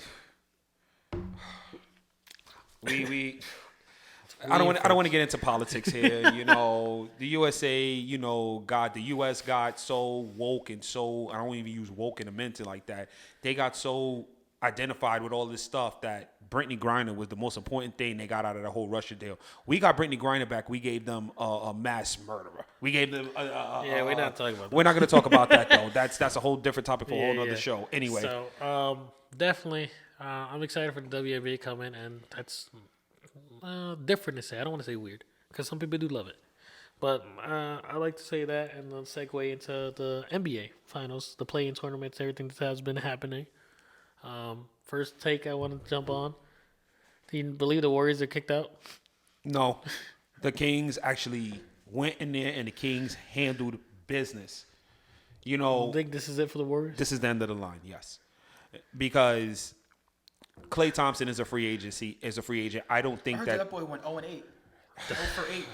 I don't want to get into politics here. The USA, the U.S. got so woke and so, I don't even use woke in a mental like that. They got so identified with all this stuff that Brittany Griner was the most important thing they got out of the whole Russia deal. We got Brittany Griner back. We gave them a mass murderer. We gave them we're not talking about that. We're not going to talk about that, though. That's a whole different topic for a whole other show. Anyway. So, definitely, I'm excited for the WNBA coming, and that's... different to say. I don't want to say weird because some people do love it, but I like to say that and then segue into the NBA finals, the play-in tournaments, everything that has been happening. First take I want to jump on. Do you believe the Warriors are kicked out? No, the Kings actually went in there and the Kings handled business. You think this is it for the Warriors? This is the end of the line, yes, because Klay Thompson is a free agent. I don't think I heard that boy went 0-8. 0 for 8.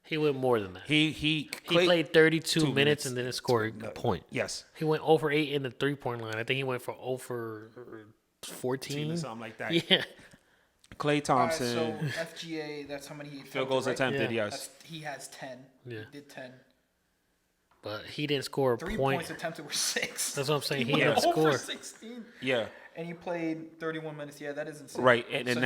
He went more than that. He played 32 minutes and didn't score a point. Yes. He went 0 for 8 in the 3-point line. I think he went for 0 for 14 or something like that. Yeah. Klay Thompson. All right, so FGA, that's how many he field goals attempted. Yeah. Yes. He has 10. Yeah. He did 10. But he didn't score a 3 point. points attempted were 6. That's what I'm saying. He went didn't score. 16. Yeah. And he played 31 minutes. Yeah, that is insane. Right, and so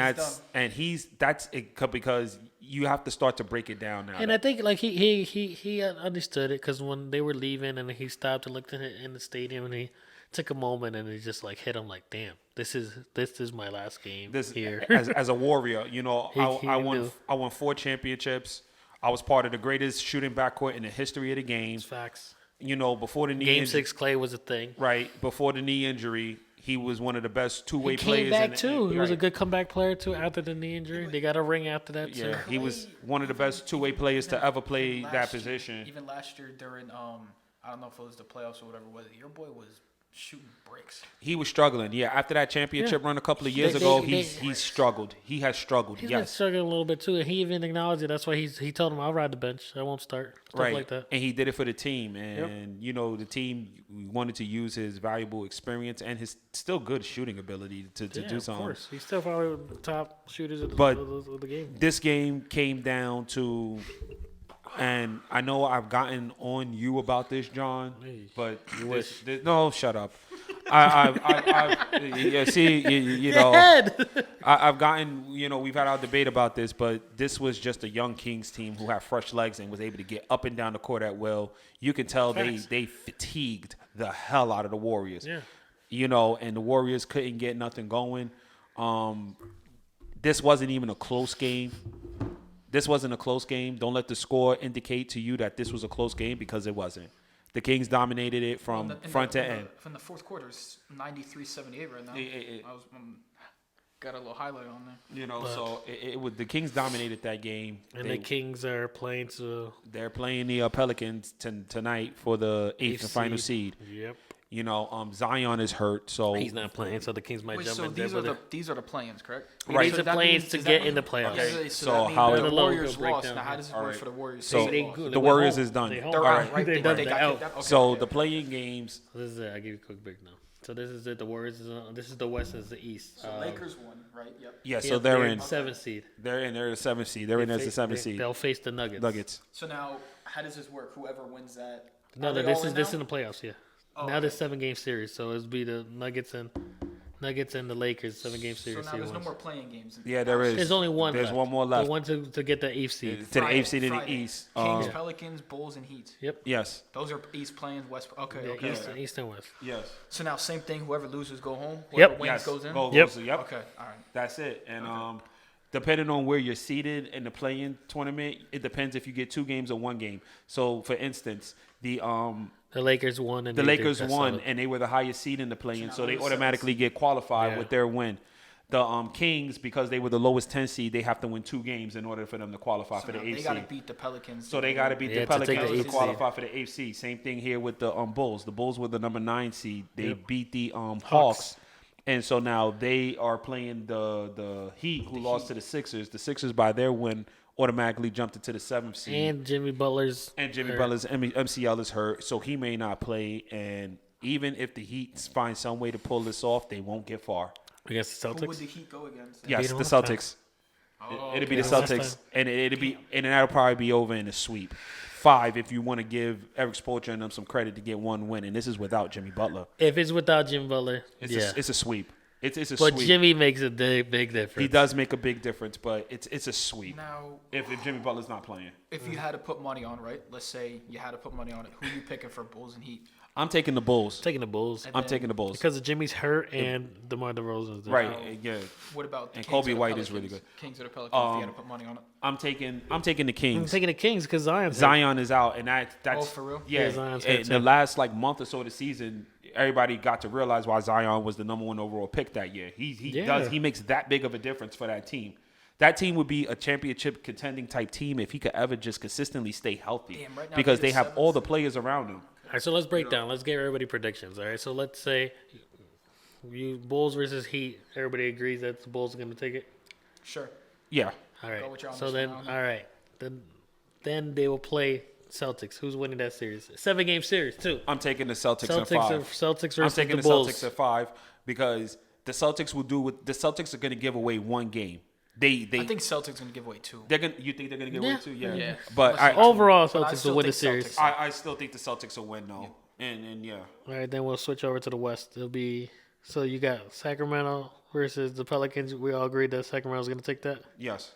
that's it because you have to start to break it down now. And I think like he understood it because when they were leaving and he stopped and looked in the stadium and he took a moment and it just like hit him like, damn, this is my last game here. as a Warrior, I knew. won 4 championships. I was part of the greatest shooting backcourt in the history of the game. Facts. before the knee Game injury, 6, Clay was a thing. right before the knee injury, he was one of the best two-way He players. came back, in the, too. He was a right. good comeback player, too, after the knee injury. They got a ring after that, too. Yeah, he was one of the best two-way players to ever play Last that year- position. Even last year during I don't know if it was the playoffs or whatever. Your boy was shooting bricks. He was struggling. Yeah, after that championship run a couple of years They- ago, they- he's struggled. He has struggled. He's been Yes, struggling a little bit, too. And he even acknowledged it. That's why he told him, I'll ride the bench. I won't start. Stuff right. like that. And he did it for the team. And the team wanted to use his valuable experience and his still good shooting ability to Yeah, do of something. course. He's still probably one of the top shooters of But- the game. This game came down to, and I know I've gotten on you about this, John, but no, shut up. I've gotten, we've had our debate about this, but this was just a young Kings team who had fresh legs and was able to get up and down the court at will. You can tell Facts. they fatigued the hell out of the Warriors. Yeah. And the Warriors couldn't get nothing going. This wasn't even a close game. This wasn't a close game. Don't let the score indicate to you that this was a close game, because it wasn't. The Kings dominated it from front to end. From the fourth quarter, it's 93-78 right now. It- I was got a little highlight on there. So it was the Kings dominated that game. And the Kings are playing to They're playing the Pelicans tonight for the eighth and final seed. Yep. Zion is hurt, so He's not playing, so the Kings might Wait, jump so in there. these are the play-ins, correct? Right. These are that play-ins means- to does that get mean- in the playoffs. Okay, So so that how means it- the Logo Warriors breakdown. lost. Now, how does it work for the Warriors? So They lost. the Warriors is done. They They're home. out, right? They They done got that out. kicked out. Okay, So okay. the playing games, So this is it. I'll give you a quick break now. So this is it. The Warriors is on. This is the West. This is the East. So Lakers won, right? Yep. yeah. Yeah, So they're in. 7th seed. They're the 7th seed. They're in as the 7th seed. They'll face the Nuggets. Nuggets. So now, how does this work? Whoever wins that. No, are they this all is in this now? in the playoffs. Yeah. Oh, Now okay. there's 7-game series, so it'll be the Nuggets and the Lakers 7-game So series. now see who there's no wins. more playing games. Yeah, there is. There's only one. There's left. one more left. The one to get the 8th seed. To the Friday- 8th seed in the Friday. East. Kings, Pelicans, Bulls, and Heat. Yep. Yes. Those are East playing West. Okay, Yeah, okay. East and West. Yes. So now, same thing. Whoever loses go home. Yep. Whoever wins goes in. Yep. Yep. Okay, all right. That's it. And depending on where you're seated in the play-in tournament, it depends if you get 2 games or 1 game. So, for instance, the Lakers won and Lakers that's won, solid. and they were the highest seed in the play-in, So so now they who's automatically get qualified Yeah. with their win. The Kings, because they were the lowest 10 seed, they have to win 2 games in order for them to qualify So for the now 8th they got to seed. beat the Pelicans. So they got to beat Yeah, the to take the Pelicans to 8th qualify for the 8th seed. Same thing here with the Bulls. The Bulls were the number 9 seed. They beat the Hawks. And so now they are playing the Heat, who lost to the Sixers. The Sixers, by their win, automatically jumped into the 7th seed. And Jimmy Butler's And hurt. Butler's MCL is hurt, so he may not play. And even if the Heat find some way to pull this off, they won't get far. against the Who would Celtics. the Heat go against? Yes, them the last time. Celtics. Oh, It'll be okay. the Last Celtics, time. and that'll probably be over in a sweep. 5 if you want to give Eric Spoelstra and them some credit to get 1 win, and this is without Jimmy Butler. If it's without Jimmy Butler, yeah. It's a sweep. It's a But sweep. Jimmy makes a big difference. He does make a big difference, but it's a sweep Now, if Jimmy Butler's not playing. if you had to put money on, right? Let's say you had to put money on it. Who are you picking for Bulls and Heat? I'm taking the Bulls. Taking the Bulls I'm taking the Bulls. because of Jimmy's hurt and DeMar DeRozan's there. Right? Yeah. What about the And Kings Kobe or the White is really Pelicans? good. Kings or the Pelicans? If you had to put money on it. I'm taking the I'm Kings. taking the Kings because Zion's hurt. Zion is out, and that's Oh, for real? Yeah, Yeah, Zion's in hurt the too. last month or so of the season, everybody got to realize why Zion was the number 1 overall pick that year. Yeah. He makes that big of a difference for that team. That team would be a championship contending type team if he could ever just consistently stay healthy, Damn, right now because they're they have seventh. all the players around him. All right, so let's break down. Let's give everybody predictions. All right, so let's say you Bulls versus Heat. Everybody agrees that the Bulls are going to take it. Sure. Yeah, All right. Go with your So then, understanding. all right, then they will play Celtics. Who's winning that series? 7-game series too. I'm taking the Celtics, at Celtics 5. Celtics I'm versus taking the the Bulls. Celtics at 5 because the Celtics will do what the Celtics are going to give away 1 game. They I think Celtics going to give away 2. they're gonna. You think they're going to give away Yeah. 2? Yeah. Yeah. But Let's see. Overall, But I Celtics still will win the think series. Celtics. I still think the Celtics will win though. And yeah. All right, then we'll switch over to the West. It'll be so you got Sacramento versus the Pelicans. We all agreed that Sacramento's going to take that, Yes.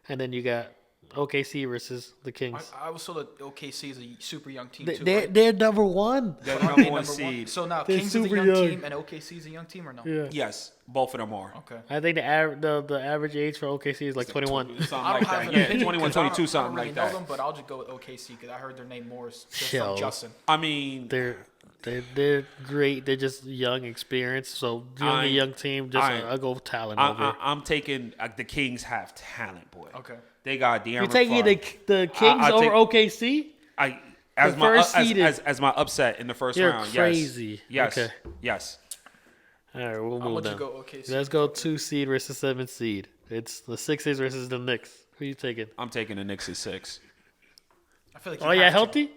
and then you got OKC versus the Kings. I was told that OKC is a super young team They, too. they're, Right? they're number one. They're Aren't the they number one number seed. So now They're Kings is a super young young. team and OKC is a young team or no? Yeah. Yes, both of them are. Okay. I think the average age for OKC is like 21. Something I like don't have that. an Yeah, opinion 21, 'cause I don't- 22, I something don't really like know that. them, but I'll just go with OKC because I heard their name more just Yo. from Justin. I mean, They're great. They're just young, experienced. So being a young team, I'll go talent over. I'm taking the Kings have talent, boy. Okay. They got De'Aaron. You're taking the Kings I'll over take- OKC? As The my first seeded- as my upset in the 1st You're round. crazy. Yes. Okay. Yes. All right, we'll I'll move let you down. go OKC. Let's go 2 seed versus 7 seed. It's the Sixers versus the Knicks. Who you taking? I'm taking the Knicks at 6. I feel like Oh, you yeah, have to. healthy?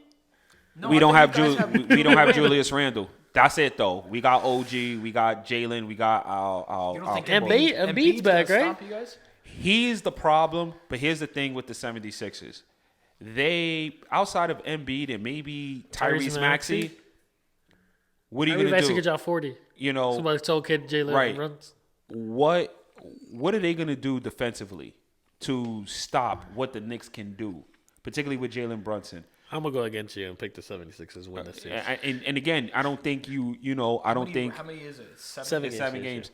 No, We I don't think have you guys we don't have Julius Randle. That's it though. We got OG. We got Jalen. We got our. You don't think Embiid's back, gonna right? Stop you guys? He's the problem, but here's the thing with the 76ers. They, outside of Embiid and maybe Tyrese Maxey, what are you going to Maxey do? could drop 40. You know, Somebody told kid Jalen Right. runs. what are they going to do defensively to stop what the Knicks can do, particularly with Jalen Brunson? I'm going to go against you and pick the 76ers win this series. And again, I don't think I don't think How many is it? Seven it's games, 7 yeah, games.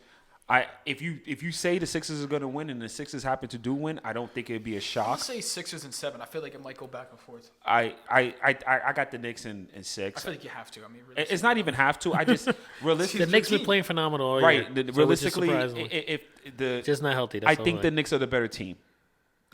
If you say the Sixers are going to win and the Sixers happen to do win, I don't think it'd be a I'll shock. say Sixers and 7. I feel like it might go back and forth. I got the Knicks in I 6. feel like you have to. I mean, It's not even have to. I just realistically, The Knicks been playing phenomenal all right. year. So which is Realistically, surprising. if the Just not healthy. I That's think all the Knicks are the better team.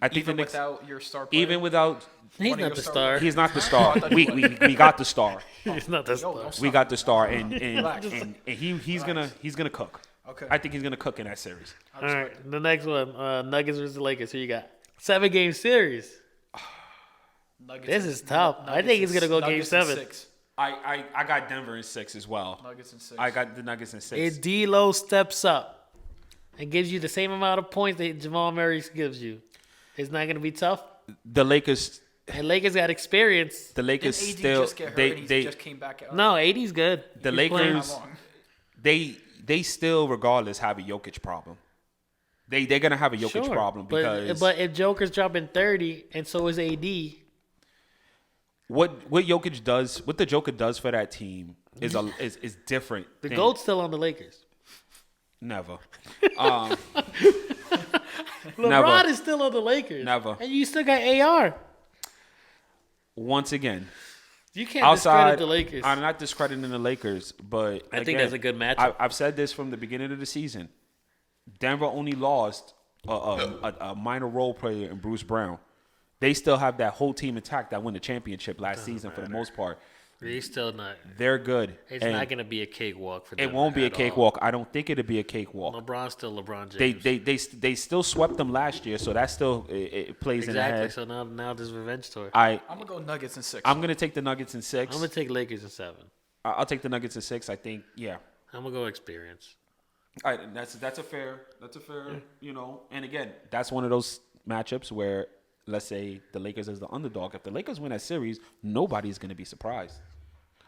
I think even the Knicks, without your star player. even without, He's one of not your the star- star. he's not the star. we got the star. He's not the Yo, star. don't We stop. got the star, and Relax. he's gonna cook. Okay. I think he's gonna cook in that series. All right, the next one, Nuggets versus Lakers. Who you got? 7-game series. Nuggets This and- is tough. I Nuggets think he's and- gonna go Nuggets game and 7. 6. I got Denver in 6 as well. Nuggets and 6. I got the Nuggets in 6. If D'Lo steps up and gives you the same amount of points that Jamal Murray gives you, it's not going to be tough. The Lakers, And Lakers got experience. the Lakers Didn't AD still just get hurt and he they just came back out? No, 80's good. The He's playing. Lakers- How long? they still regardless have a Jokic problem. They're gonna have a Jokic Sure, problem because but if Joker's dropping 30 and so is AD, what Jokic does, what the Joker does for that team is different. the than- GOAT's still on the Lakers. Never. LeBron is still on the Lakers. Never. And you still got AR. Once again, You can't outside discredit the Lakers. I'm not discrediting the Lakers, but I think again, that's a good matchup. I've said this from the beginning of the season. Denver only lost a minor role player in Bruce Brown. They still have that whole team intact that won the championship last season for the most part. He's still not. They're good. It's And not going to be a cakewalk for them. it won't be a at all. cakewalk. I don't think it'll be a cakewalk. LeBron's still LeBron James. They still swept them last year, so that still it plays in the exactly. head. So now this revenge tour. I'm going to go Nuggets and 6. I'm gonna take the Nuggets in 6. I'm gonna take Lakers in 7. I'll take the Nuggets in 6. I think yeah. I'm gonna go experience. All right, that's a fair and again, that's one of those matchups where let's say the Lakers is the underdog. If the Lakers win that series, nobody's gonna be surprised.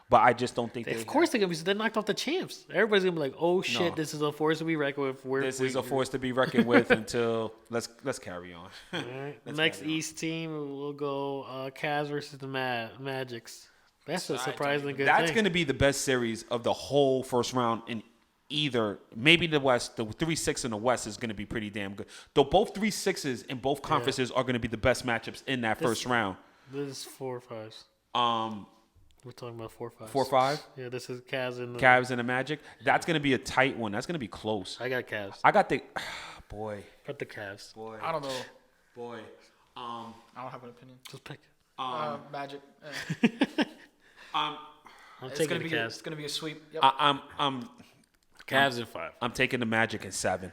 But I just don't think Of course they're gonna be. They knocked off the champs. Everybody's gonna be like, "Oh shit, No. this is a force to be reckoned with." this is a force to be reckoned with until let's carry on. All right. Let's Next carry on. East team will go Cavs versus the Magics. That's a surprisingly good That's thing. going to be the best series of the whole first round in either. Maybe the West, the 3-6 in the West is going to be pretty damn good. Though both 3-6s in both conferences are going to be the best matchups in that first round. This is 4 or 5s. We're talking about 4 or 5s. 4-5, Yeah, this is Cavs and the Cavs and the Magic. That's going to be a tight one. That's going to be close. I got Cavs. I got the boy. Got the Cavs. I don't know. Boy. I don't have an opinion. Just pick. Magic. I'm It's taking gonna the be Cavs. it's gonna be a sweep. Yep. I'm Cavs in 5. I'm taking the Magic in 7.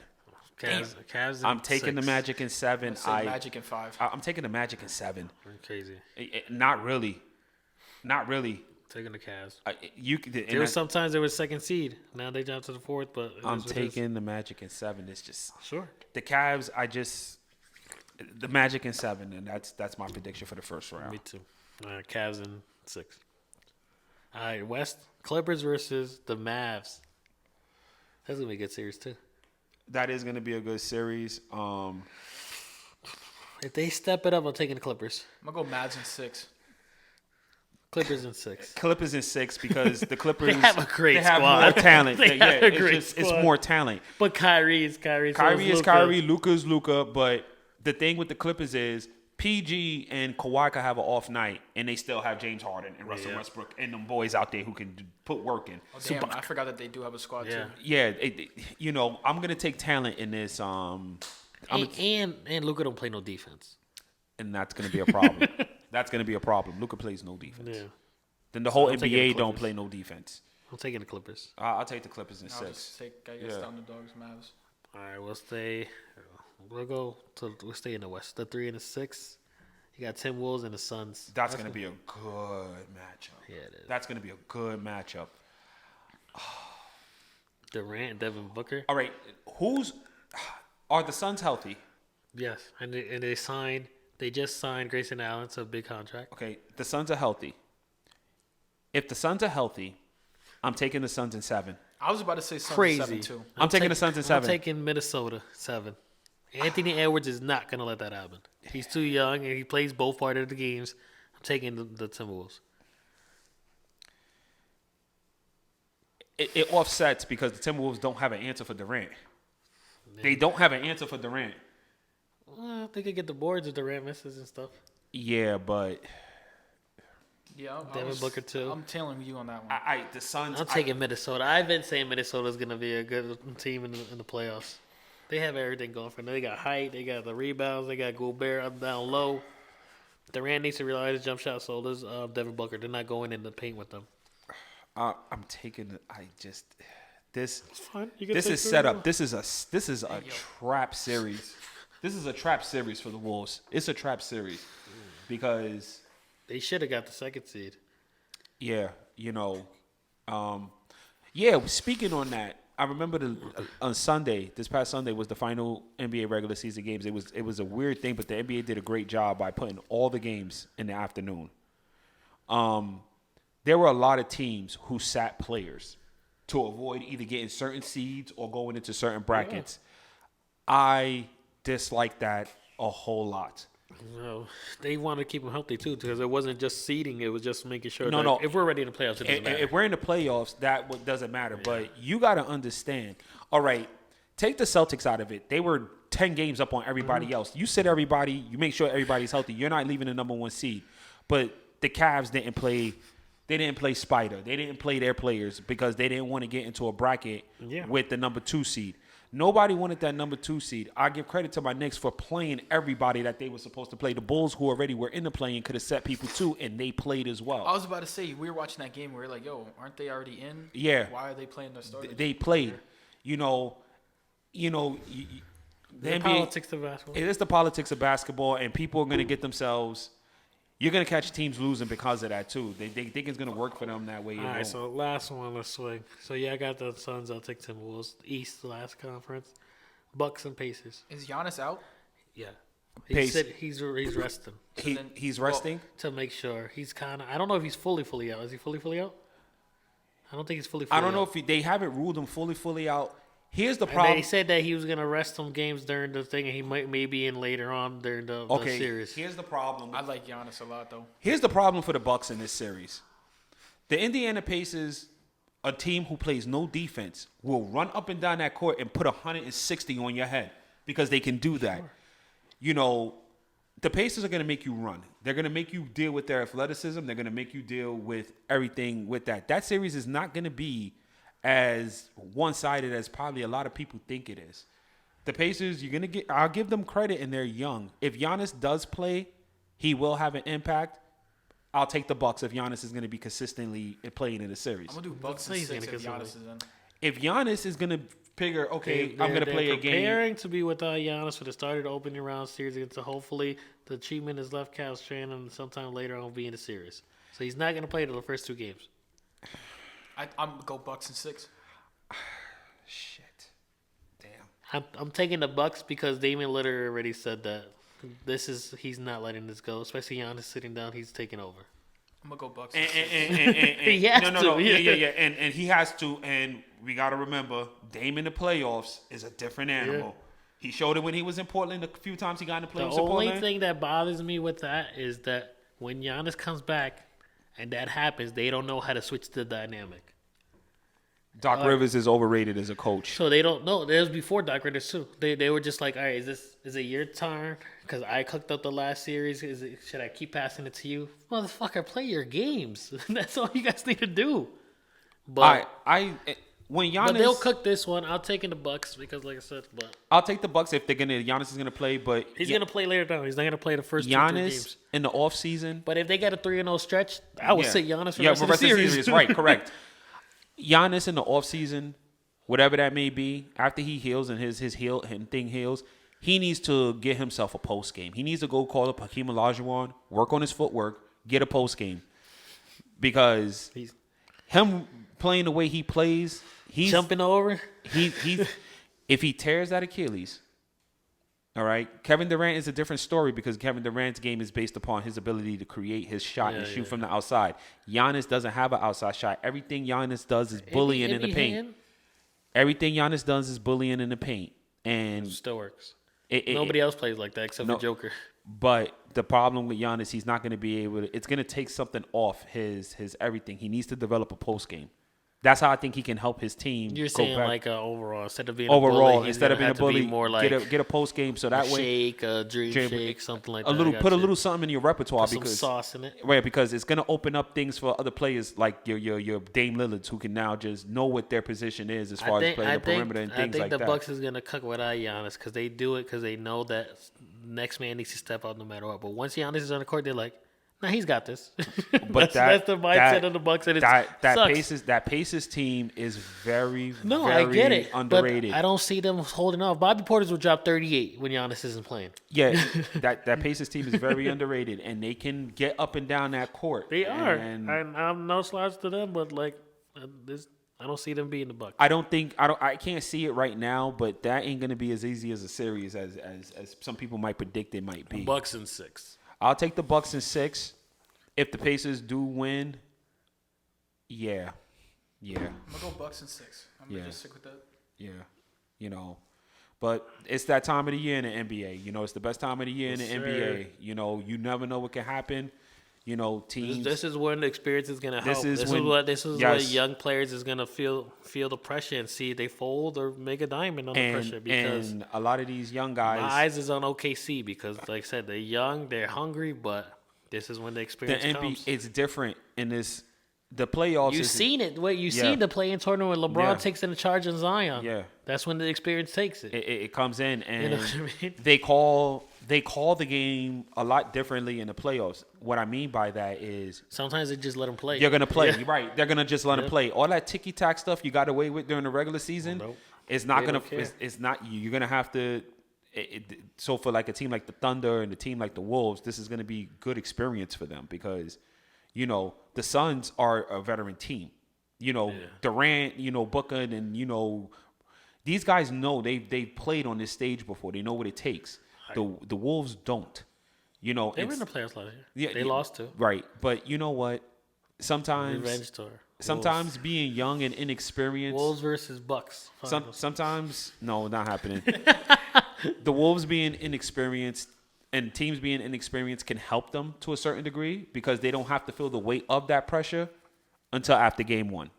Cavs. In I'm taking the 6. Magic in 7. Say Magic in 5. I'm taking the Magic in 7. You're crazy. Not really. Not really. Taking the Cavs. There Was sometimes there was second seed. Now they jumped to the 4th, but it I'm is what it is. taking the Magic in 7. It's just Sure. the Cavs. The Magic in 7, and that's my prediction for the first round. Me too. Cavs in 6. All right, West Clippers versus the Mavs. That's gonna be a good series too. That is going to be a good series. If they step it up, I'm taking the Clippers. I'm gonna go Mavs in 6. Clippers in 6. Clippers in 6 because the Clippers They have a great they have squad. more talent. They yeah, have a it's great just it's squad. more talent. But Kyrie is Kyrie. Kyrie is Luka. Kyrie, Luka's Luka, but the thing with the Clippers is PG and Kawhi can have an off night, and they still have James Harden and Russell Yeah. Westbrook and them boys out there who can put work in. Oh, damn, I forgot that they do have a squad Yeah. too. Yeah, I'm gonna take talent in this. And Luka don't play no defense. And that's gonna be a problem. That's gonna be a problem. Luka plays no defense. Yeah. Then the whole I'm taking the NBA don't Clippers. play no defense. I'm taking the Clippers. I'll take the Clippers in I'll 6. just take, I guess, Yeah. the underdogs, Mavs. All right, we'll stay. We'll stay in the West. The 3 and the 6. You got Timberwolves and the Suns. That's gonna be a good matchup. Yeah, it is. That's gonna be a good matchup. Durant, Devin Booker. All right, are the Suns healthy? Yes, and they just signed Grayson Allen to a big contract. Okay, the Suns are healthy. If the Suns are healthy, I'm taking the Suns in 7. I was about to say Suns in Crazy. 7 too. I'm taking the Suns in 7. I'm taking Minnesota 7. Anthony Edwards is not gonna let that happen. He's too young and he plays both part of the games. I'm taking the Timberwolves. It offsets because the Timberwolves don't have an answer for Durant. They don't have an answer for Durant. Well, they could get the boards if Durant misses and stuff. Yeah, but Yeah, Devin Booker too. I'm tailing you on that one. the Suns. I'm taking Minnesota. I've been saying Minnesota's gonna be a good team in the playoffs. They have everything going for them. They got height. They got the rebounds. They got Gobert up, down low. Durant needs to realize his jump shot. So does Devin Booker. They're not going in the paint with them. I'm taking. This It's fine. You can this take is the set up. rebound. This is a trap series. This is a trap series for the Wolves. It's a trap series because They should have got the second seed. yeah, Speaking on that, I remember on Sunday, this past Sunday was the final NBA regular season games. It was a weird thing, but the NBA did a great job by putting all the games in the afternoon. There were a lot of teams who sat players to avoid either getting certain seeds or going into certain brackets. I dislike that a whole lot. No, they want to keep them healthy too, because it wasn't just seeding; it was just making sure. No, that no. If we're ready in the playoffs, it doesn't matter. If we're in the playoffs, that doesn't matter. But you got to understand. All right, take the Celtics out of it. They were 10 games up on everybody else. You sit everybody. You make sure everybody's healthy. You're not leaving the number 1 seed. But the Cavs didn't play. They didn't play Spider. They didn't play their players because they didn't want to get into a bracket with the number 2 seed. Nobody wanted that number 2 seed. I give credit to my Knicks for playing everybody that they were supposed to play. The Bulls, who already were in the play-in, could have set people too, and they played as well. I was about to say, we were watching that game. We were like, yo, aren't they already in? Yeah. Why are they playing their starters? They played. The The NBA, politics of basketball. it is the politics of basketball, and people are going to get themselves. You're going to catch teams losing because of that too. They think it's going to work for them that way. All right, so last one, let's swing. So yeah, I got the Suns. I'll take Timberwolves. East, last conference. Bucks and Pacers. Is Giannis out? Yeah, Pace. he's resting he's resting. to make sure. He's kind of. I don't know if he's fully out. Is he fully out? I don't think he's fully. I don't know out. if they haven't ruled him fully out. Here's the And problem. they said that he was gonna rest some games during the thing, and he might be in later on during the series. Here's the problem. I like Giannis a lot, though. Here's the problem for the Bucks in this series. The Indiana Pacers, a team who plays no defense, will run up and down that court and put 160 on your head because they can do that. The Pacers are going to make you run. They're going to make you deal with their athleticism. They're going to make you deal with everything with that. That series is not going to be as one-sided as probably a lot of people think it is. The Pacers, I'll give them credit, and they're young. If Giannis does play, he will have an impact. I'll take the Bucks if Giannis is going to be consistently playing in the series. I'm going to do Bucks say and he's 6 gonna if Giannis is in. If Giannis is going to figure, okay, I'm going to They're play a game. preparing to be without Giannis for the start of the opening round series against hopefully the achievement is left calf strain, and sometime later on will be in the series. So he's not going to play the first 2 games. I'm going to go Bucks and 6. Shit. Damn. I'm taking the Bucks because Damian Lillard already said that he's not letting this go. Especially Giannis sitting down, he's taking over. I'm going to go Bucks and 6. He has no. to, Yeah. yeah. And he has to. And we got to remember, Dame in the playoffs is a different animal. He showed it when he was in Portland. A few times he got in the The playoffs in only Portland. thing that bothers me with that is that when Giannis comes back and that happens, they don't know how to switch the dynamic. Doc Rivers is overrated as a coach. So they don't know. It was before Doc Rivers too. They were just like, all right, is it your turn? Because I cooked up the last series. Should I keep passing it to you? Motherfucker, play your games. That's all you guys need to do. But When Giannis, but they'll cook this one. I'll take in the Bucks because, like I said, but I'll take the Bucks if Giannis is gonna play, but he's gonna play later down. He's not gonna play the first 2-3 Giannis games. in the offseason. But if they got a 3-0 stretch, I would sit Giannis for the rest of the series. Right, correct. Giannis in the offseason, whatever that may be, after he heals and his thing heals, he needs to get himself a post game. He needs to go call up Hakeem Olajuwon, work on his footwork, get a post game. Because him playing the way he plays, he's Jumping over. he if he tears that Achilles, all right, Kevin Durant is a different story because Kevin Durant's game is based upon his ability to create his shot and shoot from the outside. Giannis doesn't have an outside shot. Everything Giannis does is bullying in the paint. Everything Giannis does is bullying in the paint. And Still works. it- Nobody else plays like that except No. for Joker. But the problem with Giannis, he's not going to be able to. It's going to take something off his everything. He needs to develop a post game. That's how I think he can help his team. You're go saying back. like overall instead of being overall a bully, he's instead of gonna being a have to be bully, more like get a post game so that a way shake, a dream Dream- shake, something like a that. little I put a got little something in your repertoire some because sauce in it. right because it's going to open up things for other players like your Dame Lillards who can now just know what their position is as far as playing the perimeter and things like the that. Bucks is gonna cook without Giannis because they do it because they know that next man needs to step up no matter what. But once Giannis is on the court, they're like, "Nah, he's got this." But that's the mindset of the Bucks, and it sucks. that Pacers team is very No, very I get it, underrated. but I don't see them holding off. Bobby Portis will drop 38 when Giannis isn't playing. Yeah, that Pacers team is very underrated, and they can get up and down that court. They are, And and I'm no slouch to them, but like I don't see them being the Bucks. I can't see it right now, but that ain't gonna be as easy as a series as some people might predict it might be. Bucks in 6. I'll take the Bucks in 6. If the Pacers do win, yeah. I'm gonna go Bucks in 6. I'm gonna Yeah. just stick with that. Yeah. But it's that time of the year in the NBA. It's the best time of the year in the Yes, NBA. sir. You never know what can happen. Teams. This is when the experience is gonna help. This is when- what yes. young players is gonna feel the pressure and see if they fold or make a diamond on the pressure. Because and a lot of these young guys. my eyes is on OKC because, like I said, they're young, they're hungry, but this is when the The experience NBA, comes. it's different in this. The playoffs. You've is- seen it. You've Yeah. seen the play-in tournament when LeBron Yeah. takes in the charge on Zion. Yeah. That's when the experience takes it. It comes in and You know what I mean? they call the game a lot differently in the playoffs. What I mean by that is Sometimes they just let them play. you're gonna play. Yeah. You're right. They're gonna just let them play. All that ticky tack stuff you got away with during the regular season, Nope. it's not They gonna. don't care. It's not you. You're gonna have to. So for like a team like the Thunder and a team like the Wolves, this is gonna be good experience for them because, the Suns are a veteran team. Durant, Booker, and these guys know they've played on this stage before. They know what it takes. The Wolves don't. They were in the playoffs last year. Yeah, They lost to right. But you know what? revenge Sometimes tour. being young and inexperienced. Wolves versus Bucks. Sometimes no, not happening. The Wolves being inexperienced and teams being inexperienced can help them to a certain degree because they don't have to feel the weight of that pressure until after game one.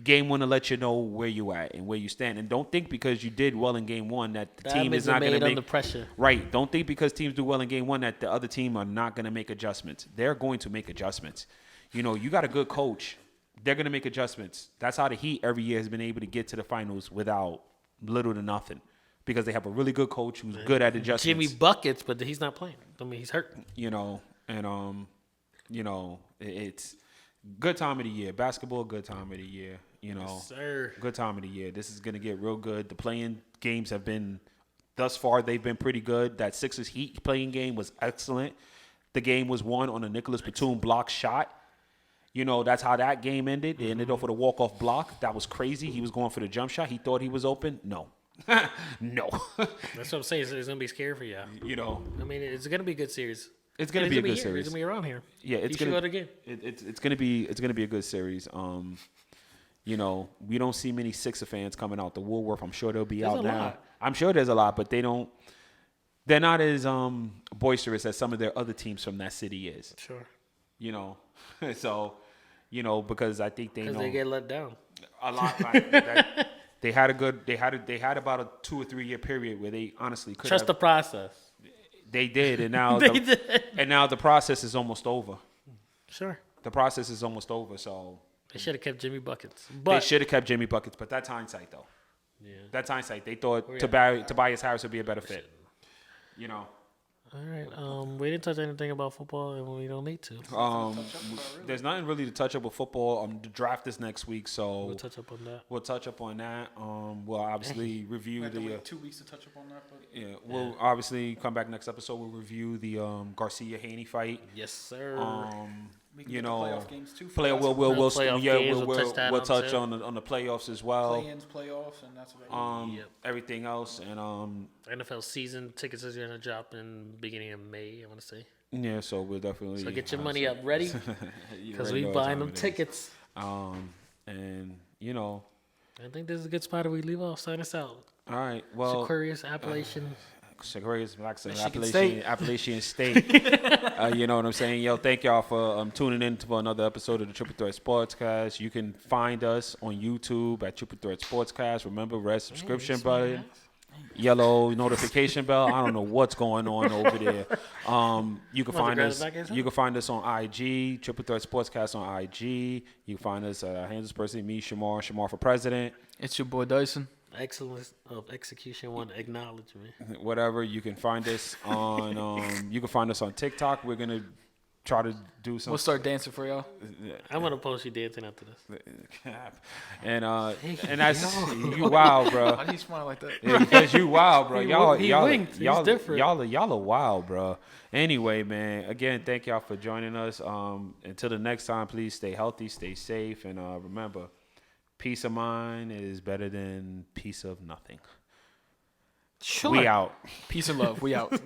Game one will let you know where you at and where you stand. And don't think because you did well in game one that the team is not going to make under pressure. Right. Don't think because teams do well in game one that the other team are not going to make adjustments. They're going to make adjustments. You got a good coach. They're going to make adjustments. That's how the Heat every year has been able to get to the finals without little to nothing because they have a really good coach who's good at adjustments. Jimmy buckets, but he's not playing. I mean, he's hurt. It's good time of the year. Basketball, good time of the year. Sir. Good time of the year. This is going to get real good. The playing games have been, thus far, they've been pretty good. That Sixers Heat playing game was excellent. The game was won on a Nicholas Batum block shot. That's how that game ended. They ended off with a walk-off block. That was crazy. He was going for the jump shot. He thought he was open. No. No. That's what I'm saying. It's going to be scary for you. I mean, it's going to be a good series. It's going to be a good here. series. It's going to be around here. Yeah, you should go again. It's going to be a good series. You know, we don't see many Sixer fans coming out the Woolworth. I'm sure they'll be There's out a now. lot. I'm sure there's a lot, but they're not as boisterous as some of their other teams from that city is. Sure. You know, so because I think they Because know they get let down. a lot. Like, that, they had about a 2 or 3 year period where they honestly could Trust the have. process. They did, and now They did. and now the process is almost over. Sure. The process is almost over, so They should have kept Jimmy Buckets. they But should have kept Jimmy Buckets. But that's hindsight, though. yeah. That's hindsight. They thought yeah. Tobias Harris would be a better fit. You know. All right. We didn't touch anything about football, and we don't need to. There's nothing really to touch up with football. The draft is next week, so We'll touch up on that. we'll touch up on that. We'll obviously review We have to the. wait 2 weeks to touch up on that. But We'll obviously come back next episode. We'll review the Garcia Haney fight. Yes, sir. we can You get the know, playoff games too. We'll Playoff games, we'll touch that we'll on touch too. on the playoffs as well. play-ins, playoffs, and that's about it. Yep. Everything else and NFL season tickets is going to drop in beginning of May, I want to say. yeah. So we'll definitely. So get your money up ready You because already we know what buying time them it is. tickets. And you know, I think this is a good spot that we leave off. Sign us out. all right. Well, Aquarius Appalachian. Aquarius, like I said, Michigan Appalachian State. You know what I'm saying? Yo, thank y'all for tuning in to another episode of the Triple Threat Sportscast. You can find us on YouTube at Triple Threat Sportscast. Remember, red subscription button, yellow notification bell. I don't know what's going on over there. You can find us. You can find us on IG, Triple Threat Sportscast on IG. You can find us at Handles Person, me, Shamar for President. It's your boy Dyson. Excellence of execution. One acknowledgement. Whatever. You can find us on. You can find us on TikTok. We're gonna try to do some. We'll start dancing for y'all. I'm gonna post you dancing after this. and that's you wild, bro. Why do you smile like that? Yeah, because you wild, bro. He winked. He's different. Y'all are wild, bro. Anyway, man. Again, thank y'all for joining us. Until the next time, please stay healthy, stay safe, and remember, peace of mind is better than peace of nothing. Sure. We out. Peace and love. We out.